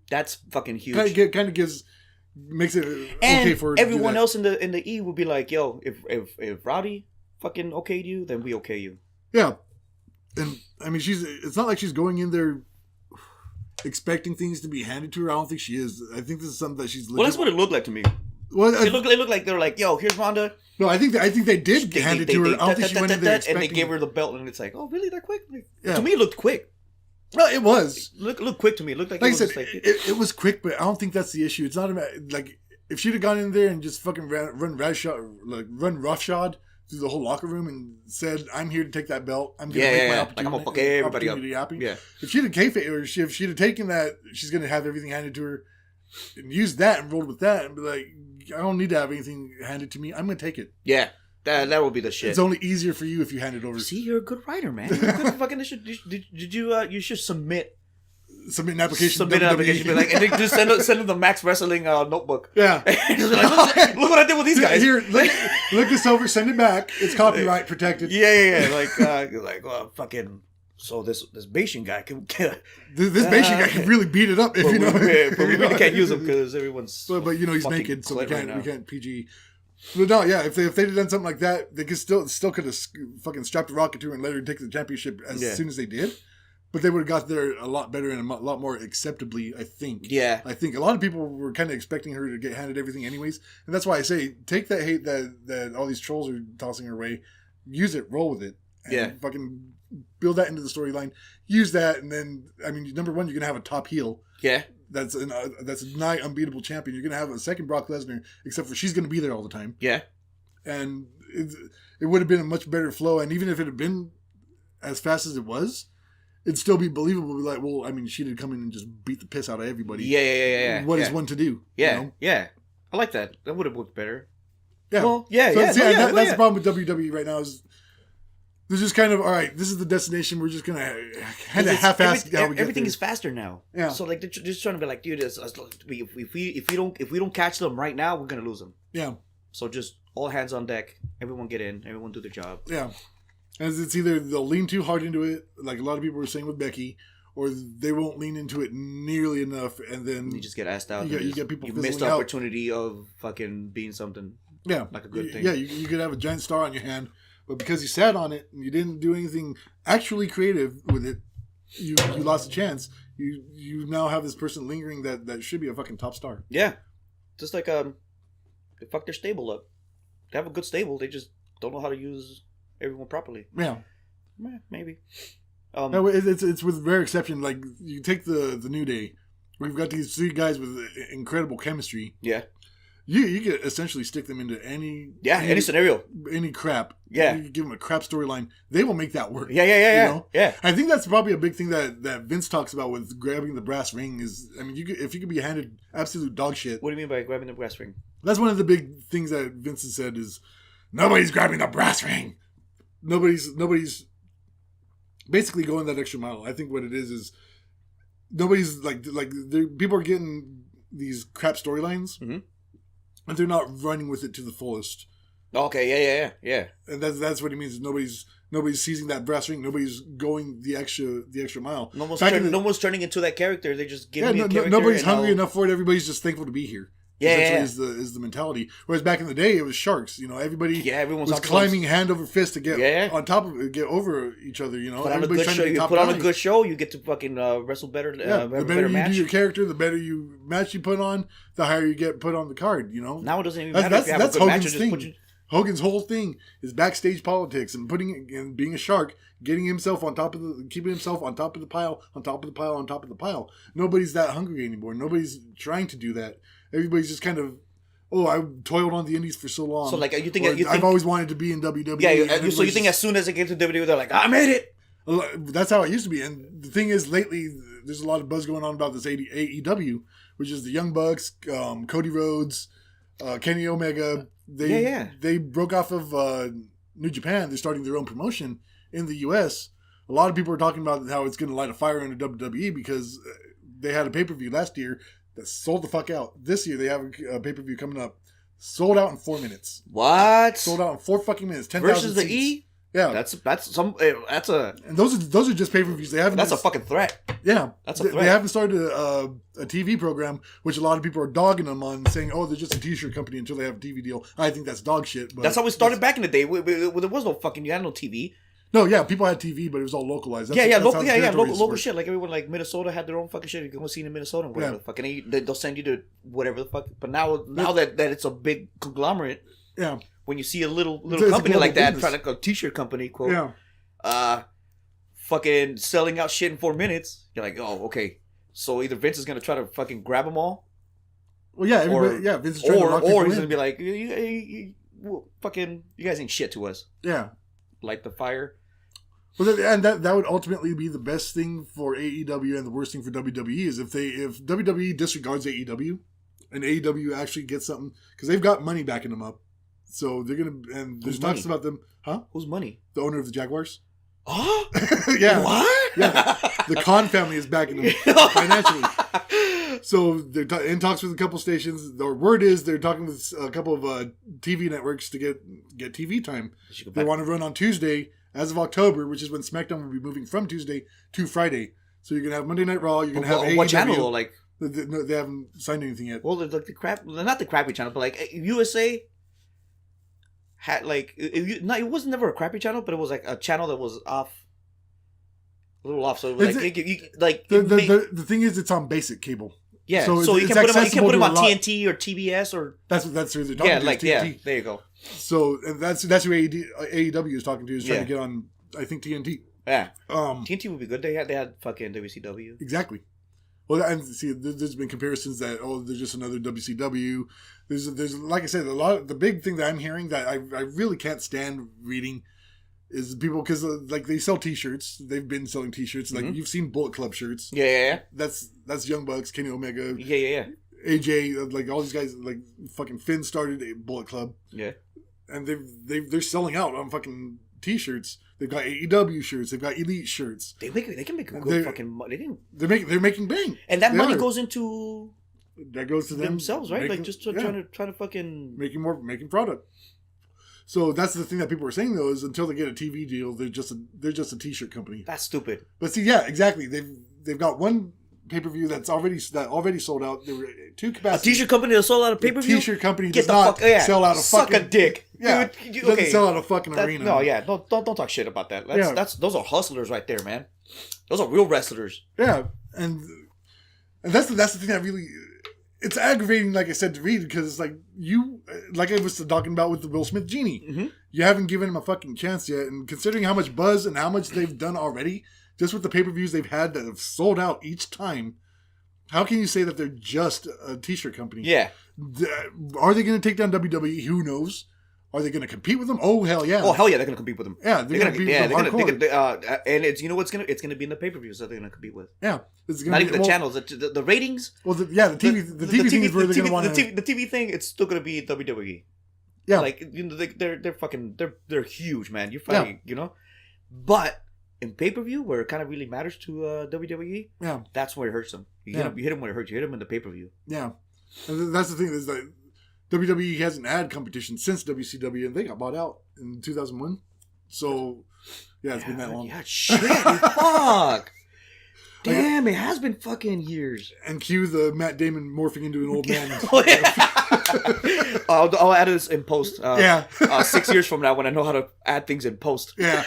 that's fucking huge. Kind of makes it okay for her to everyone else in the E would be like, yo, if Rowdy fucking okayed you, then we okay you. Yeah. And I mean, it's not like she's going in there expecting things to be handed to her. I don't think she is. I think this is something that she's. Well, that's what it looked like to me. Well, it looked like they're like, yo, here's Ronda. No, I think they did hand it to her. I don't think she went in there expecting. And they gave her the belt, and it's like, oh, really, that quick? Yeah. To me, it looked quick. No, it was. Look quick to me. It looked like I said, it was quick, but I don't think that's the issue. It's not like if she'd have gone in there and just fucking run roughshod through the whole locker room and said, "I'm here to take that belt. I'm gonna make my opportunity. Like, I'm gonna fuck everybody up." Happy. Yeah. If she'd have kayfabe, or if she'd have taken that, she's gonna have everything handed to her, and used that and rolled with that, and be like, "I don't need to have anything handed to me. I'm gonna take it." Yeah. That would be the shit. It's only easier for you if you hand it over. See, you're a good writer, man. You're good fucking. You should submit submit an application. Submit an application. Be like, and then just send them the Max Wrestling notebook. Yeah. Just like, look what I did with these guys. Here, look this over. Send it back. It's copyright protected. Yeah. Like, fucking. So this Bayesian guy can this Bayesian guy can really beat it up if you know. But we really can't use him because everyone's. But he's naked, so we right can't PG. But no, yeah, if they'd have done something like that, they could still could have fucking strapped a rocket to her and let her take the championship as soon as they did. But they would have got there a lot better and a lot more acceptably, I think. Yeah. I think a lot of people were kind of expecting her to get handed everything anyways. And that's why I say, take that hate that all these trolls are tossing her way, use it, roll with it. And fucking build that into the storyline. Use that, and then, I mean, number one, you're going to have a top heel. Yeah. That's a nigh unbeatable champion. You're going to have a second Brock Lesnar, except for she's going to be there all the time. Yeah. And it would have been a much better flow. And even if it had been as fast as it was, it'd still be believable. Be like, well, I mean, she did come in and just beat the piss out of everybody. Yeah. What is one to do? Yeah, you know? yeah. I like that. That would have worked better. Yeah. Well, That's the problem with WWE right now is they're just kind of, all right, this is the destination. We're just going to kind of half-ass how we get everything there. is faster now. Yeah. So like they're just trying to be like, dude, if we don't catch them right now, we're gonna lose them. Yeah. So just all hands on deck. Everyone get in. Everyone do their job. Yeah. As it's either they'll lean too hard into it, like a lot of people were saying with Becky, or they won't lean into it nearly enough, and then you just get asked out. You get people. You missed the opportunity of fucking being something. Yeah, like a good thing. Yeah, you could have a giant star on your hand, but because you sat on it and you didn't do anything actually creative with it, you lost a chance. You now have this person lingering that should be a fucking top star. Yeah, just like they fuck their stable up. They have a good stable. They just don't know how to use everyone properly. Yeah, maybe. No, it's with rare exception. Like you take the New Day, we've got these three guys with incredible chemistry. Yeah, you could essentially stick them into any scenario, any crap. Yeah, you give them a crap storyline, they will make that work. Yeah. You know? Yeah. I think that's probably a big thing that Vince talks about with grabbing the brass ring. Is I mean, if you could be handed absolute dog shit. What do you mean by grabbing the brass ring? That's one of the big things that Vince has said is nobody's grabbing the brass ring. Nobody's basically going that extra mile. I think what it is nobody's like people are getting these crap storylines, and they're not running with it to the fullest. Okay, yeah. And that's what he means. Nobody's seizing that brass ring. Nobody's going the extra mile. No one's turning into that character. They're just giving me a character. Nobody's hungry enough for it. Everybody's just thankful to be here. Yeah. Is the mentality. Whereas back in the day, it was sharks. You know, everybody everyone was climbing hand over fist to get on top of it, get over each other. You know, put on a good show. You put on a good show, you get to fucking wrestle better. The better you do your character, the better match you put on, the higher you get put on the card. You know, now it doesn't even matter if you have that's a good Hogan's match. thing. Hogan's whole thing is backstage politics and being a shark, keeping himself on top of the pile, on top of the pile, on top of the pile. Nobody's that hungry anymore. Nobody's trying to do that. Everybody's just kind of, I toiled on the indies for so long. So like you think I've always wanted to be in WWE. Yeah, so you think as soon as they get to WWE, they're like, I made it. That's how it used to be. And the thing is, lately there's a lot of buzz going on about this AEW, which is the Young Bucks, Cody Rhodes, Kenny Omega. They broke off of New Japan. They're starting their own promotion in the U.S. A lot of people are talking about how it's going to light a fire under WWE because they had a pay-per-view last year that sold the fuck out. This year they have a pay-per-view coming up. Sold out in 4 minutes. What? Sold out in 4 fucking minutes. 10,000 versus the seats. E? Yeah, that's a. And those are just pay-per-views. They haven't. That's a fucking threat. Yeah, that's a threat. They haven't started a TV program, which a lot of people are dogging them on, saying, "Oh, they're just a T-shirt company until they have a TV deal." I think that's dog shit. But that's how we started back in the day. There was no fucking. You had no TV. No, yeah, people had TV, but it was all localized. Local shit. Like everyone, like Minnesota had their own fucking shit. You can go see it in Minnesota and whatever. Fucking, they'll send you to whatever the fuck. But now that it's a big conglomerate. Yeah. When you see a little company like that, trying to a T-shirt company, quote, fucking selling out shit in 4 minutes, you're like, oh, okay. So either Vince is gonna try to fucking grab them all. Well, yeah, Vince is trying to lock or he's in. gonna be like, you guys ain't shit to us. Yeah. Light the fire. Well, and that would ultimately be the best thing for AEW and the worst thing for WWE is if WWE disregards AEW and AEW actually gets something because they've got money backing them up. So they're gonna, and there's talks about them, huh? Who's money? The owner of the Jaguars. Oh, yeah. What? Yeah, the Khan family is backing them financially. So they're in talks with a couple stations. The word is they're talking with a couple of TV networks to get TV time. They want to run on Tuesday as of October, which is when SmackDown will be moving from Tuesday to Friday. So you're gonna have Monday Night Raw. You're gonna have AEW. What channel? Like they haven't signed anything yet. Well, like the crap, not the crappy channel, but like USA had like it wasn't never a crappy channel, but it was like a channel that was off. A little off, so it was the thing is, it's on basic cable. Yeah, so you can put them on TNT or TBS or that's who they're talking to. Yeah, there you go. So that's who AEW is talking to, is trying to get on. I think TNT. Yeah, TNT would be good. They had fucking WCW. Exactly. Well, and see, there's been comparisons that there's just another WCW. There's like I said, the big thing that I'm hearing that I really can't stand reading is people, because like they sell T-shirts. They've been selling T-shirts. Like you've seen Bullet Club shirts. Yeah. That's Young Bucks, Kenny Omega. Yeah. AJ, like all these guys, like fucking Finn started a Bullet Club. Yeah. And they're selling out on fucking T-shirts. They've got AEW shirts. They've got Elite shirts. They can make a good fucking money. They're making bang, and that money goes into that goes to themselves, right? Like just trying to fucking making product. So that's the thing that people are saying though, is until they get a TV deal, they're just a T-shirt company. That's stupid. But see, yeah, exactly. They've got one pay-per-view that already sold out. There were two capacities. A T-shirt company that sold out a pay-per-view? A T-shirt company does not sell out a fucking... Suck a dick. Yeah. Dude, doesn't sell out a fucking arena. No, yeah. Don't talk shit about that. Those are hustlers right there, man. Those are real wrestlers. Yeah. And that's the thing that really... It's aggravating, like I said, to read, because it's like like I was talking about with the Will Smith Genie. Mm-hmm. You haven't given him a fucking chance yet. And considering how much buzz and how much they've done already, just with the pay-per-views they've had that have sold out each time, how can you say that they're just a T-shirt company? Yeah. Are they going to take down WWE? Who knows? Are they going to compete with them? Oh, hell yeah. Oh, hell yeah, they're going to compete with them. Yeah, they're going to compete with them hardcore. And it's, it's going to be in the pay-per-views that they're going to compete with. Yeah. It's not even the channels, the ratings. Well, the TV thing is where they're going to want to... The TV thing, it's still going to be WWE. Yeah. Like, they're fucking... They're huge, man. You're fighting, But in pay-per-view, where it kind of really matters to WWE, that's where it hurts them. You hit them where it hurts. You hit them in the pay-per-view. Yeah. And that's the thing, is that WWE hasn't had competition since WCW, and they got bought out in 2001. So, it's been that long. Yeah, shit, fuck. Damn, it has been fucking years. And cue the Matt Damon morphing into an old man. I'll add this in post. 6 years from now, when I know how to add things in post. Yeah.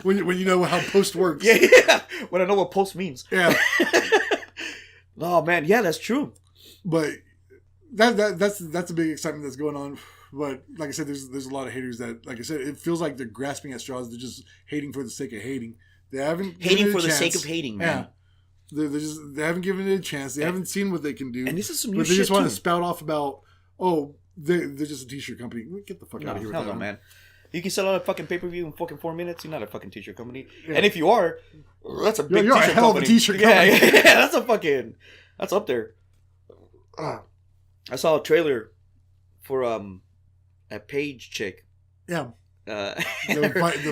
when you know how post works. Yeah. When I know what post means. Yeah. Oh man, yeah, that's true. But that's a big excitement that's going on. But like I said, there's a lot of haters that, like I said, it feels like they're grasping at straws. They're just hating for the sake of hating. They haven't hating for the sake of hating, man. Yeah. They haven't given it a chance. They haven't seen what they can do. And this is some new shit. But they just want to spout off about, they're just a T-shirt company. Get the fuck out of here. Hell no, man. You can sell out a fucking pay-per-view in fucking 4 minutes. You're not a fucking T-shirt company. Yeah. And if you are, that's a big T-shirt company. You're a hell of a T-shirt company. Yeah, that's up there. I saw a trailer for a Paige chick. Yeah. The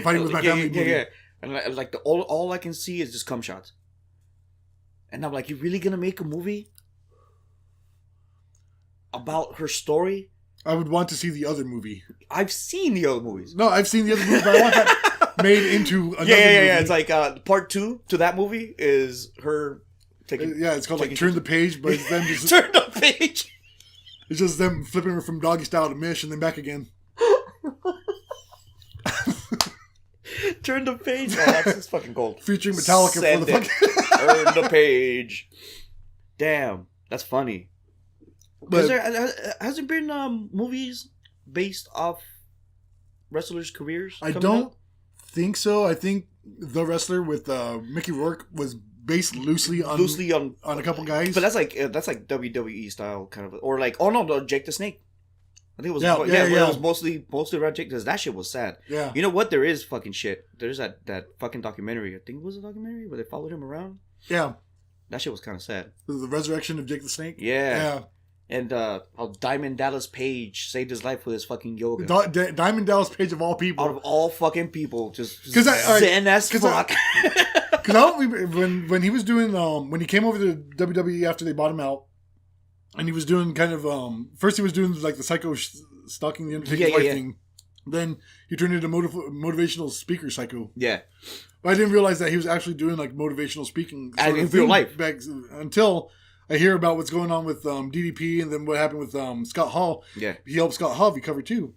fighting with my family movie. Yeah. And like all I can see is just cum shots. And I'm like, you really gonna make a movie about her story? I would want to see the other movie. I've seen the other movies. No, I've seen the other movie, but I want that made into another movie. Yeah. It's like part 2 to that movie is her taking... it's called like Turn the Page, but it's them just... Turn the Page! It's just them flipping her from doggy style to Mish and then back again. Turn the Page. Oh, that's fucking gold. Featuring Metallica for the fucking... Turn the Page. Damn. That's funny. But has there been movies based off wrestlers' careers? I don't think so. I think The Wrestler with Mickey Rourke was based loosely on a couple guys. But that's like WWE style kind of, or like Jake the Snake. I think it was it was mostly around Jake, because that shit was sad. Yeah. You know what? There is fucking shit. There's that fucking documentary. I think it was a documentary where they followed him around. Yeah. That shit was kind of sad. The resurrection of Jake the Snake. Yeah. And how Diamond Dallas Page saved his life with his fucking yoga. Diamond Dallas Page of all people. Out of all fucking people. Just zen as fuck. Because when he was doing when he came over to WWE after they bought him out, and he was doing kind of first he was doing like the psycho stalking the Undertaker's wife thing. Then he turned into motivational speaker psycho. Yeah. But I didn't realize that he was actually doing like motivational speaking in real life back, until I hear about what's going on with DDP and then what happened with Scott Hall. Yeah. He helped Scott Hall recover too.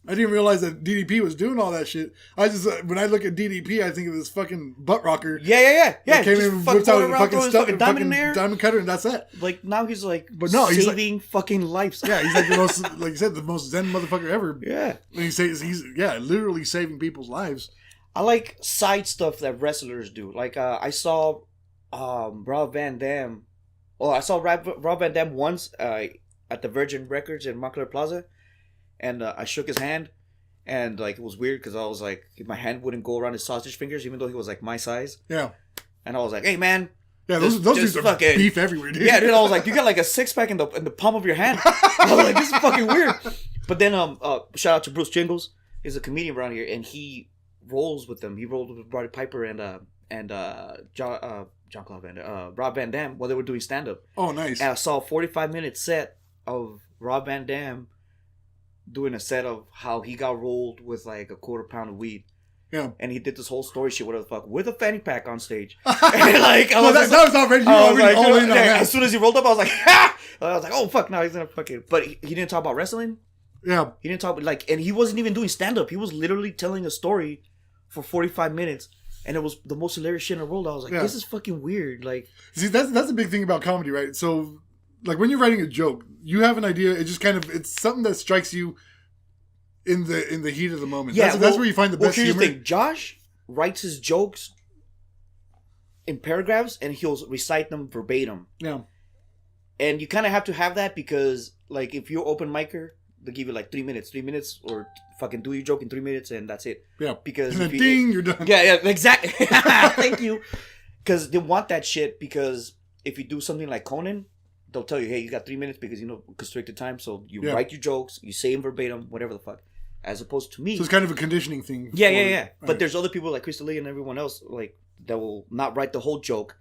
I didn't realize that DDP was doing all that shit. I just when I look at DDP, I think of this fucking butt rocker. Yeah. Came in and whips out a fucking diamond cutter, and that's it. Like now he's like, he's saving fucking lives. Yeah, he's like the most, like you said, the most zen motherfucker ever. Yeah, and he's literally saving people's lives. I like side stuff that wrestlers do. Like I saw Rob Van Dam. Oh, I saw Rob Van Dam once at the Virgin Records in Montclair Plaza. And I shook his hand, and like it was weird because I was like, my hand wouldn't go around his sausage fingers, even though he was like my size. Yeah. And I was like, hey man. Yeah, those dudes are fucking beef everywhere, dude. Yeah, dude. I was like, you got like a 6-pack in the palm of your hand. I was like, this is fucking weird. But then shout out to Bruce Jingles. He's a comedian around here, and he rolls with them. He rolled with Roddy Piper and John-Claude Van Damme, Rob Van Dam while they were doing stand up. Oh, nice. And I saw a 45-minute set of Rob Van Dam doing a set of how he got rolled with like a quarter pound of weed. Yeah. And he did this whole story shit, whatever the fuck, with a fanny pack on stage. And like, that was already, all in on that. As soon as he rolled up, I was like, ha! I was like, oh fuck, no, he's gonna fucking. But he didn't talk about wrestling. Yeah. He didn't talk, like, and he wasn't even doing stand up. He was literally telling a story for 45 minutes. And it was the most hilarious shit in the world. I was like, this is fucking weird. Like, see, that's the big thing about comedy, right? So, like, when you're writing a joke, you have an idea. It just kind of, it's something that strikes you in the heat of the moment. Yeah, that's where you find the best humor. Here's the thing. Josh writes his jokes in paragraphs, and he'll recite them verbatim. Yeah. And you kind of have to have that because, like, if you're open micer, they'll give you like 3 minutes, or fucking do your joke in 3 minutes, and that's it. Yeah. Because and then ding, you're done. Yeah, exactly. Thank you. Because they want that shit. Because if you do something like Conan, they'll tell you, hey, you got 3 minutes because constricted time. So you write your jokes, you say them verbatim, whatever the fuck. As opposed to me, so it's kind of a conditioning thing. Yeah. But there's other people like Crystal Lee and everyone else like that will not write the whole joke,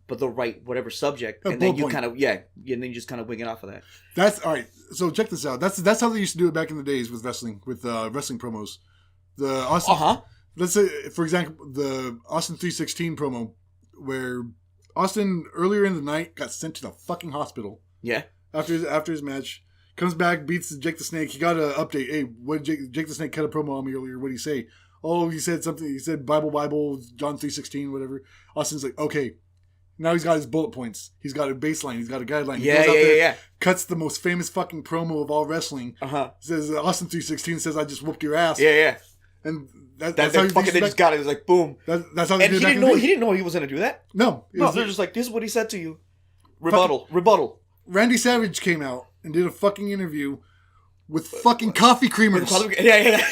but they'll write whatever subject, and then you kind of and then you just kind of wing it off of that. That's all right. So check this out. That's how they used to do it back in the days with wrestling, with wrestling promos. The Austin, let's say for example, the Austin 316 promo, where Austin earlier in the night got sent to the fucking hospital. Yeah. After his match, comes back, beats Jake the Snake. He got an update. Hey, what did Jake the Snake cut a promo on me earlier? What did he say? Oh, he said something. He said Bible, John 3:16, whatever. Austin's like, okay. Now he's got his bullet points. He's got a baseline. He's got a guideline. He goes out there, cuts the most famous fucking promo of all wrestling. Says Austin 3:16 says, I just whooped your ass. Yeah. And that's how they just got it. It was like boom. That's how they did it. He didn't know he was gonna do that. No, they're just like, this is what he said to you. Rebuttal. Randy Savage came out and did a fucking interview with fucking coffee creamers. Yeah.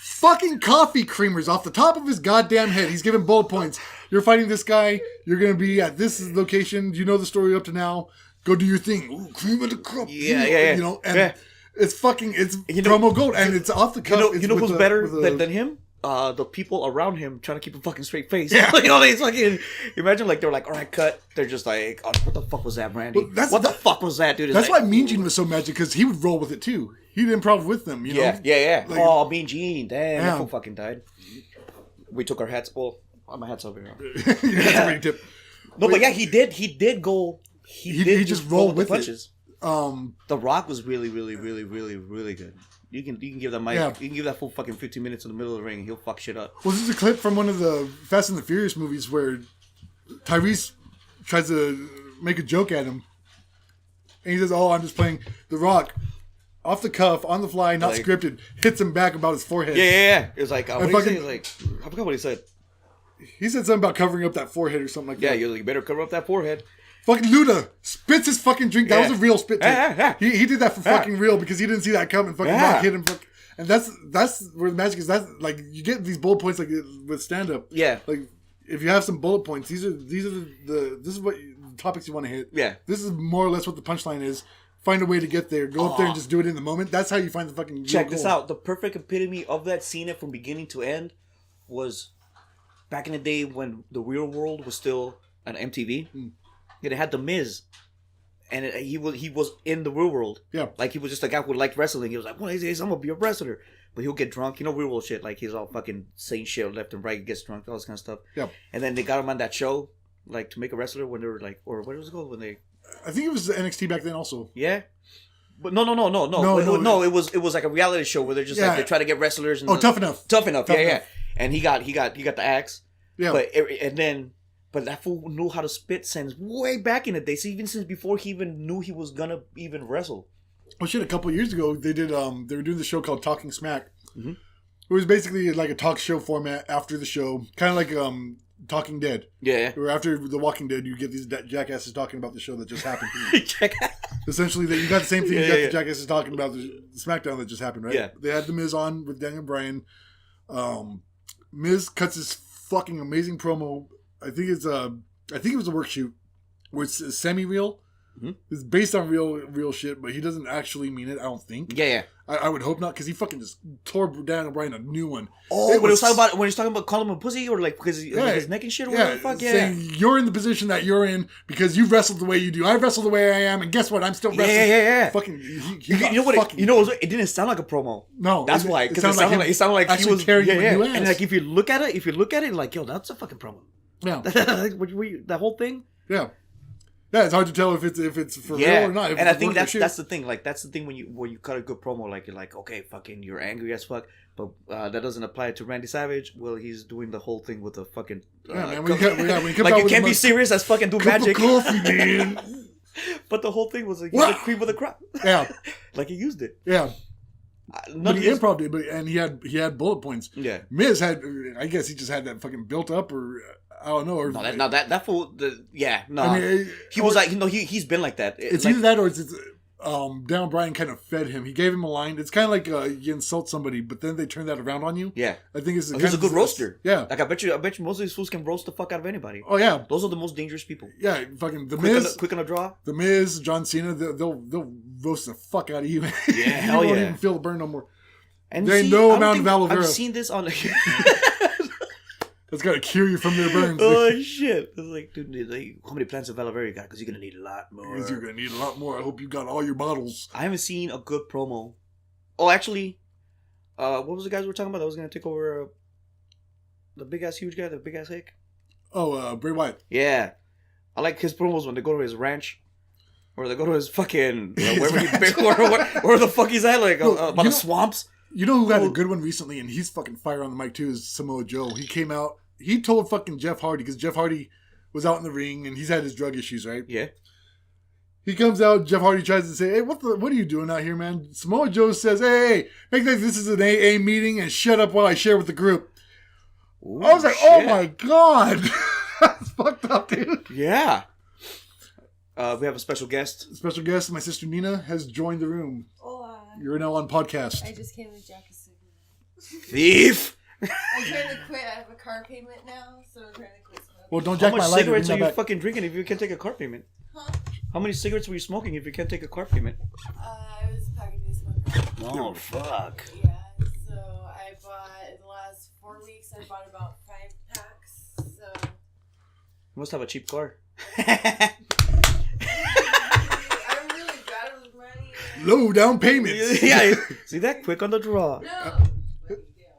Fucking coffee creamers off the top of his goddamn head. He's giving bullet points. You're fighting this guy. You're going to be at this location. You know the story up to now. Go do your thing. Ooh, cream of the crop. Yeah. You know, and it's promo gold. And it's off the cuff. You know who's better than him? The people around him trying to keep a fucking straight face. Yeah. It's fucking, imagine like they're like, all right, cut. They're just like, oh, what the fuck was that, Randy? What the fuck was that, dude? That's why Mean Gene was so magic, because he would roll with it too. He'd improv with them, you know? Yeah. Like, Mean Gene, damn, that fool fucking died. We took our hats. Well, my hat's over here. Your hat's already tipped. No, but yeah, he did go. He just rolled with punches. The Rock was really, really, really, really, really good. You can give that mic. Yeah. You can give that full fucking 15 minutes in the middle of the ring, and he'll fuck shit up. Well, this is a clip from one of the Fast and the Furious movies where Tyrese tries to make a joke at him, and he says, "Oh, I'm just playing The Rock." Off the cuff, on the fly, not scripted, hits him back about his forehead. Yeah. It was like, what did he say? Like, I forgot what he said. He said something about covering up that forehead or something like that. Yeah, you're like, you better cover up that forehead. Fucking Luda spits his fucking drink. That was a real spit take. He did that for fucking real because he didn't see that coming. Fucking Rock hit him. And that's where the magic is. That's like, you get these bullet points like with stand up. Yeah. Like, if you have some bullet points, this is what topics you want to hit. Yeah. This is more or less what the punchline is. Find a way to get there. Go up there and just do it in the moment. That's how you find the fucking. Check this out. The perfect epitome of that scene from beginning to end was back in the day when the real world was still on MTV, it had The Miz. And he was in the real world. Yeah. Like, he was just a guy who liked wrestling. He was like, well, I'm going to be a wrestler. But he'll get drunk. You know, real world shit. Like, he's all fucking saying shit left and right. He gets drunk, all this kind of stuff. Yeah. And then they got him on that show, like, to make a wrestler when they were like, or what was it called? When they... I think it was NXT back then also. Yeah. But no. It was like a reality show where they're just like, they try to get wrestlers. And Tough Enough. Tough Enough. And he got the axe. Yeah. But that fool knew how to spit since way back in the day. So even since before he even knew he was gonna even wrestle. Well, shit, a couple of years ago, they did. They were doing the show called Talking Smack. Mm-hmm. It was basically like a talk show format after the show, kind of like Talking Dead. Yeah. Where after The Walking Dead, you get these jackasses talking about the show that just happened to you. Essentially, you got the same thing. You got the jackasses talking about the SmackDown that just happened, right? Yeah. They had The Miz on with Daniel Bryan. Miz cuts this fucking amazing promo. I think it was a work shoot where it's semi-real. Mm-hmm. It's based on real shit, but he doesn't actually mean it, I don't think. Yeah. I would hope not, because he fucking just tore Daniel Bryan a new one. Oh, when he was talking about calling him a pussy, or like because like his neck and shit, or whatever the fuck, saying you're in the position that you're in because you wrestled the way you do. I wrestle the way I am, and guess what? I'm still wrestling. Yeah. Fucking, you know what? It didn't sound like a promo. No, that's why. Because it sounded like he was carrying a new ass. And like if you look at it, like, yo, that's a fucking promo. Yeah, the whole thing. Yeah. Yeah, it's hard to tell if it's for real or not. And I think that's the thing. Like, that's the thing when you cut a good promo. Like, you're like, okay, fucking, you're angry as fuck, but that doesn't apply to Randy Savage. Well, he's doing the whole thing with the fucking. When he comes like, you can't be serious as fucking do magic. Coffee, man. But the whole thing was like, the cream of the crop. Yeah, like he used it. Yeah. But he improv it, and he had bullet points. Yeah, Miz had, I guess he just had that fucking built up, or I don't know. Or that fool. I mean, he was like, he's been like that. It's like, either that or it's Daniel Bryan kind of fed him. He gave him a line. It's kind of like you insult somebody, but then they turn that around on you. Yeah, I think it's he's a good roaster. Yeah, like I bet you most of these fools can roast the fuck out of anybody. Oh yeah, those are the most dangerous people. Yeah, fucking the Miz, quick on a draw. The Miz, John Cena, they'll roast the fuck out of you. Yeah, hell you yeah. won't even feel the burn no more. And there ain't no amount of aloe vera. I've seen this on. That's gotta cure you from their burns. Oh shit! It's like, dude, how many plants of aloe vera you got? Because you're gonna need a lot more. Because you're gonna need a lot more. I hope you got all your bottles. I haven't seen a good promo. Oh, actually, what was the guys we were talking about that was gonna take over the big ass huge guy, the big ass hick? Oh, Bray Wyatt. Yeah, I like his promos when they go to his ranch. Or they go to his fucking where the fuck he's at, like about the swamps. You know who had a good one recently, and he's fucking fire on the mic too, is Samoa Joe. He came out, he told fucking Jeff Hardy, because Jeff Hardy was out in the ring, and he's had his drug issues, right? Yeah. He comes out, Jeff Hardy tries to say, hey, what are you doing out here, man? Samoa Joe says, hey, make like this is an AA meeting, and shut up while I share with the group. Ooh, I was like, shit. Oh my god. That's fucked up, dude. Yeah. We have a special guest. Special guest, my sister Nina, has joined the room. Hola. You're now on podcast. I just came with Jack a cigarette. Thief! I'm trying to quit. I have a car payment now, so I'm trying to quit smoking. Well, don't jack my lighter. How much cigarettes are you fucking drinking if you can't take a car payment? Huh? How many cigarettes were you smoking if you can't take a car payment? I was a package smoker. Oh, fuck. Yeah, so I bought, in the last 4 weeks, I bought about 5 packs, so... You must have a cheap car. I'm really bad with money. Low down payments. Yeah, see that? Quick on the draw.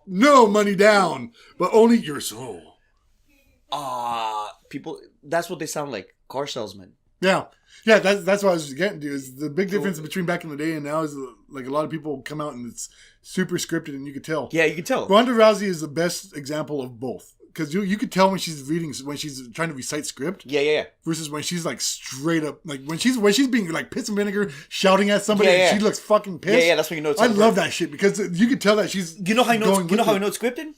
No money down, but only your soul. People, that's what they sound like. Car salesmen. Yeah. Yeah, that's what I was getting to. Is the big difference between back in the day and now is like a lot of people come out and it's super scripted and you could tell. Yeah, you can tell. Ronda Rousey is the best example of both. Because you could tell when she's trying to recite script. Yeah. Versus when she's like straight up, like when she's being like piss and vinegar, shouting at somebody and she looks fucking pissed. Yeah, that's when you know it's I love that shit because you could tell that she's. You know how I know it's scripted?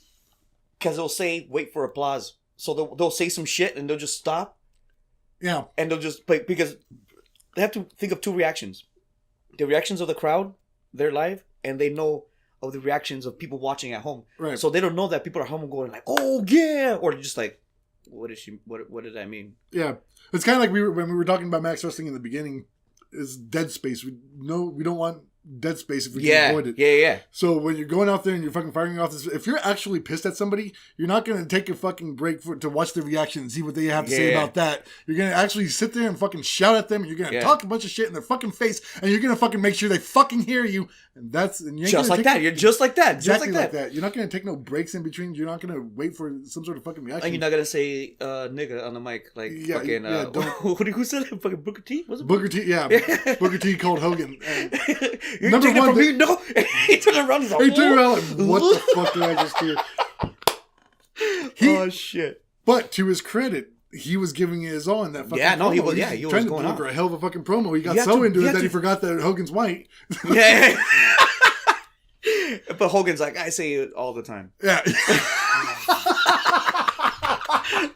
Because they'll say wait for applause. So they'll say some shit and they'll just stop. Yeah. And they'll just play because they have to think of 2 reactions. The reactions of the crowd, they're live, and they know of the reactions of people watching at home. Right. So they don't know that people are home going like, oh yeah, or just like, what did that mean? Yeah. It's kind of like when we were talking about Max Wrestling in the beginning, is dead space. We don't want dead space if we Yeah, can avoid it. yeah. So when you're going out there and you're fucking firing off this, if you're actually pissed at somebody, you're not going to take a fucking break to watch their reaction and see what they have to say about that. You're going to actually sit there and fucking shout at them, and you're going to talk a bunch of shit in their fucking face, and you're going to fucking make sure they fucking hear you. And you just like that. You're just like that. Exactly just like that. You're not going to take no breaks in between. You're not going to wait for some sort of fucking reaction. And you're not going to say nigga on the mic. Like fucking, who said it? Fucking Booker T? Was it Booker T? Yeah. Booker T called Hogan. And you're taking it from me? No. He turned around. He's like, what the fuck did I just hear? Oh shit! But to his credit, he was giving it his all in that fucking promo. He was. Yeah, he was trying going to deliver a hell of a fucking promo. He got so into it that he forgot that Hogan's white. Yeah. But Hogan's like, I say it all the time. Yeah.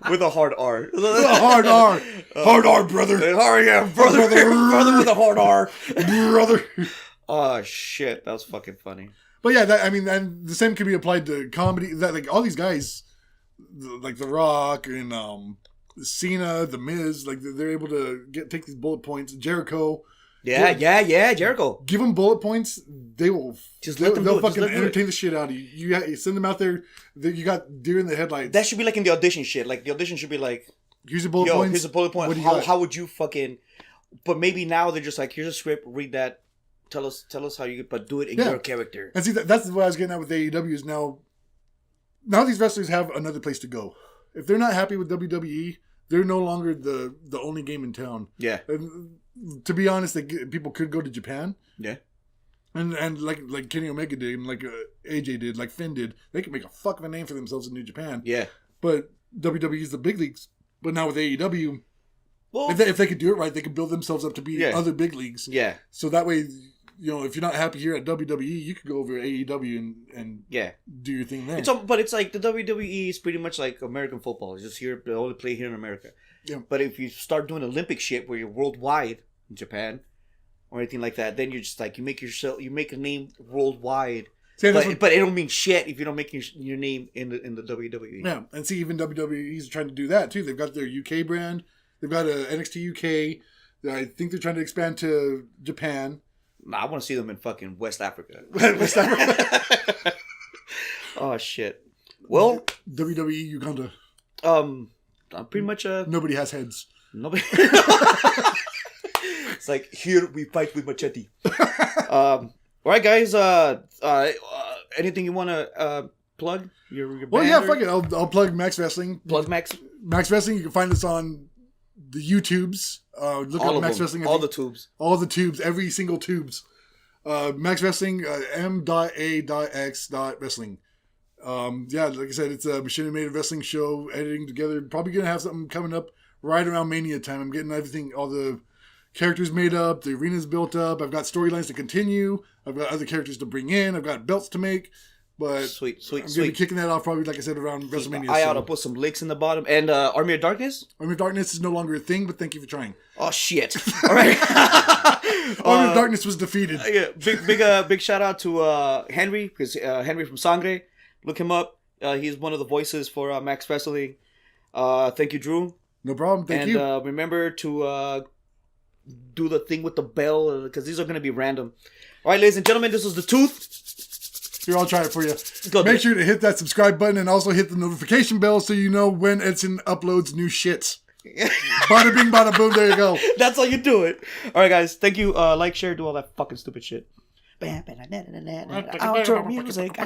With a hard R. With a hard R. Hard R, brother. Hard, yeah, brother. Brother with a hard R. Brother. Oh shit, that was fucking funny. But yeah, and the same can be applied to comedy. That like all these guys, like The Rock and Cena, The Miz, like they're able to take these bullet points. Jericho. Yeah, Jericho. Give them bullet points. They will they'll fucking entertain the shit out of you. You send them out there. You got deer in the headlights. That should be like in the audition shit. Like the audition should be like, here's a bullet point. Here's a bullet point. How would you fucking? But maybe now they're just like, here's a script. Read that. Tell us how you. But do it in your character. And see, that's what I was getting at with AEW is now these wrestlers have another place to go. If they're not happy with WWE, they're no longer the only game in town. Yeah. And to be honest, people could go to Japan. Yeah. And like Kenny Omega did, and like AJ did, like Finn did, they could make a fuck of a name for themselves in New Japan. Yeah. But WWE is the big leagues. But now with AEW, well, if they could do it right, they could build themselves up to be other big leagues. Yeah. So that way, if you're not happy here at WWE, you could go over to AEW and do your thing there. But it's like the WWE is pretty much like American football. It's just here, they only play here in America. Yeah. But if you start doing Olympic shit where you're worldwide in Japan or anything like that, then you're just like you make a name worldwide. See, but it don't mean shit if you don't make your name in the WWE. Yeah, and see, even WWE is trying to do that too. They've got their UK brand. They've got a NXT UK. I think they're trying to expand to Japan. Nah, I want to see them in fucking West Africa. West Africa. Oh shit. Well, WWE Uganda. I'm pretty much nobody has heads. Nobody. It's like here we fight with machete. All right, guys. Anything you want to plug? Your well, yeah, fuck it. I'll plug Max Wrestling. Plug Max. Max Wrestling. You can find us on the YouTubes. Look up Max Wrestling. All the tubes. All the tubes. Every single tubes. Max Wrestling. M.A.X.Wrestling. Yeah, like I said, it's a machine-made wrestling show. Editing together. Probably gonna have something coming up right around Mania time. I'm getting everything. All the characters made up. The arena's built up. I've got storylines to continue. I've got other characters to bring in. I've got belts to make. But sweet. I'm going to be kicking that off probably, like I said, around WrestleMania. I ought to put some links in the bottom. And Army of Darkness? Army of Darkness is no longer a thing, but thank you for trying. Oh, shit. All right. Army of Darkness was defeated. Yeah, big shout out to Henry, because Henry from Sangre. Look him up. He's one of the voices for Max Wrestling. Thank you, Drew. No problem. Thank you. And remember to do the thing with the bell, because these are going to be random. All right, ladies and gentlemen, this was the Tooth. Here, I'll try it for you. Make sure to hit that subscribe button and also hit the notification bell so you know when Edson uploads new shits. Bada bing, bada boom, there you go. That's how you do it. All right, guys. Thank you. Like, share, do all that fucking stupid shit. Outro music.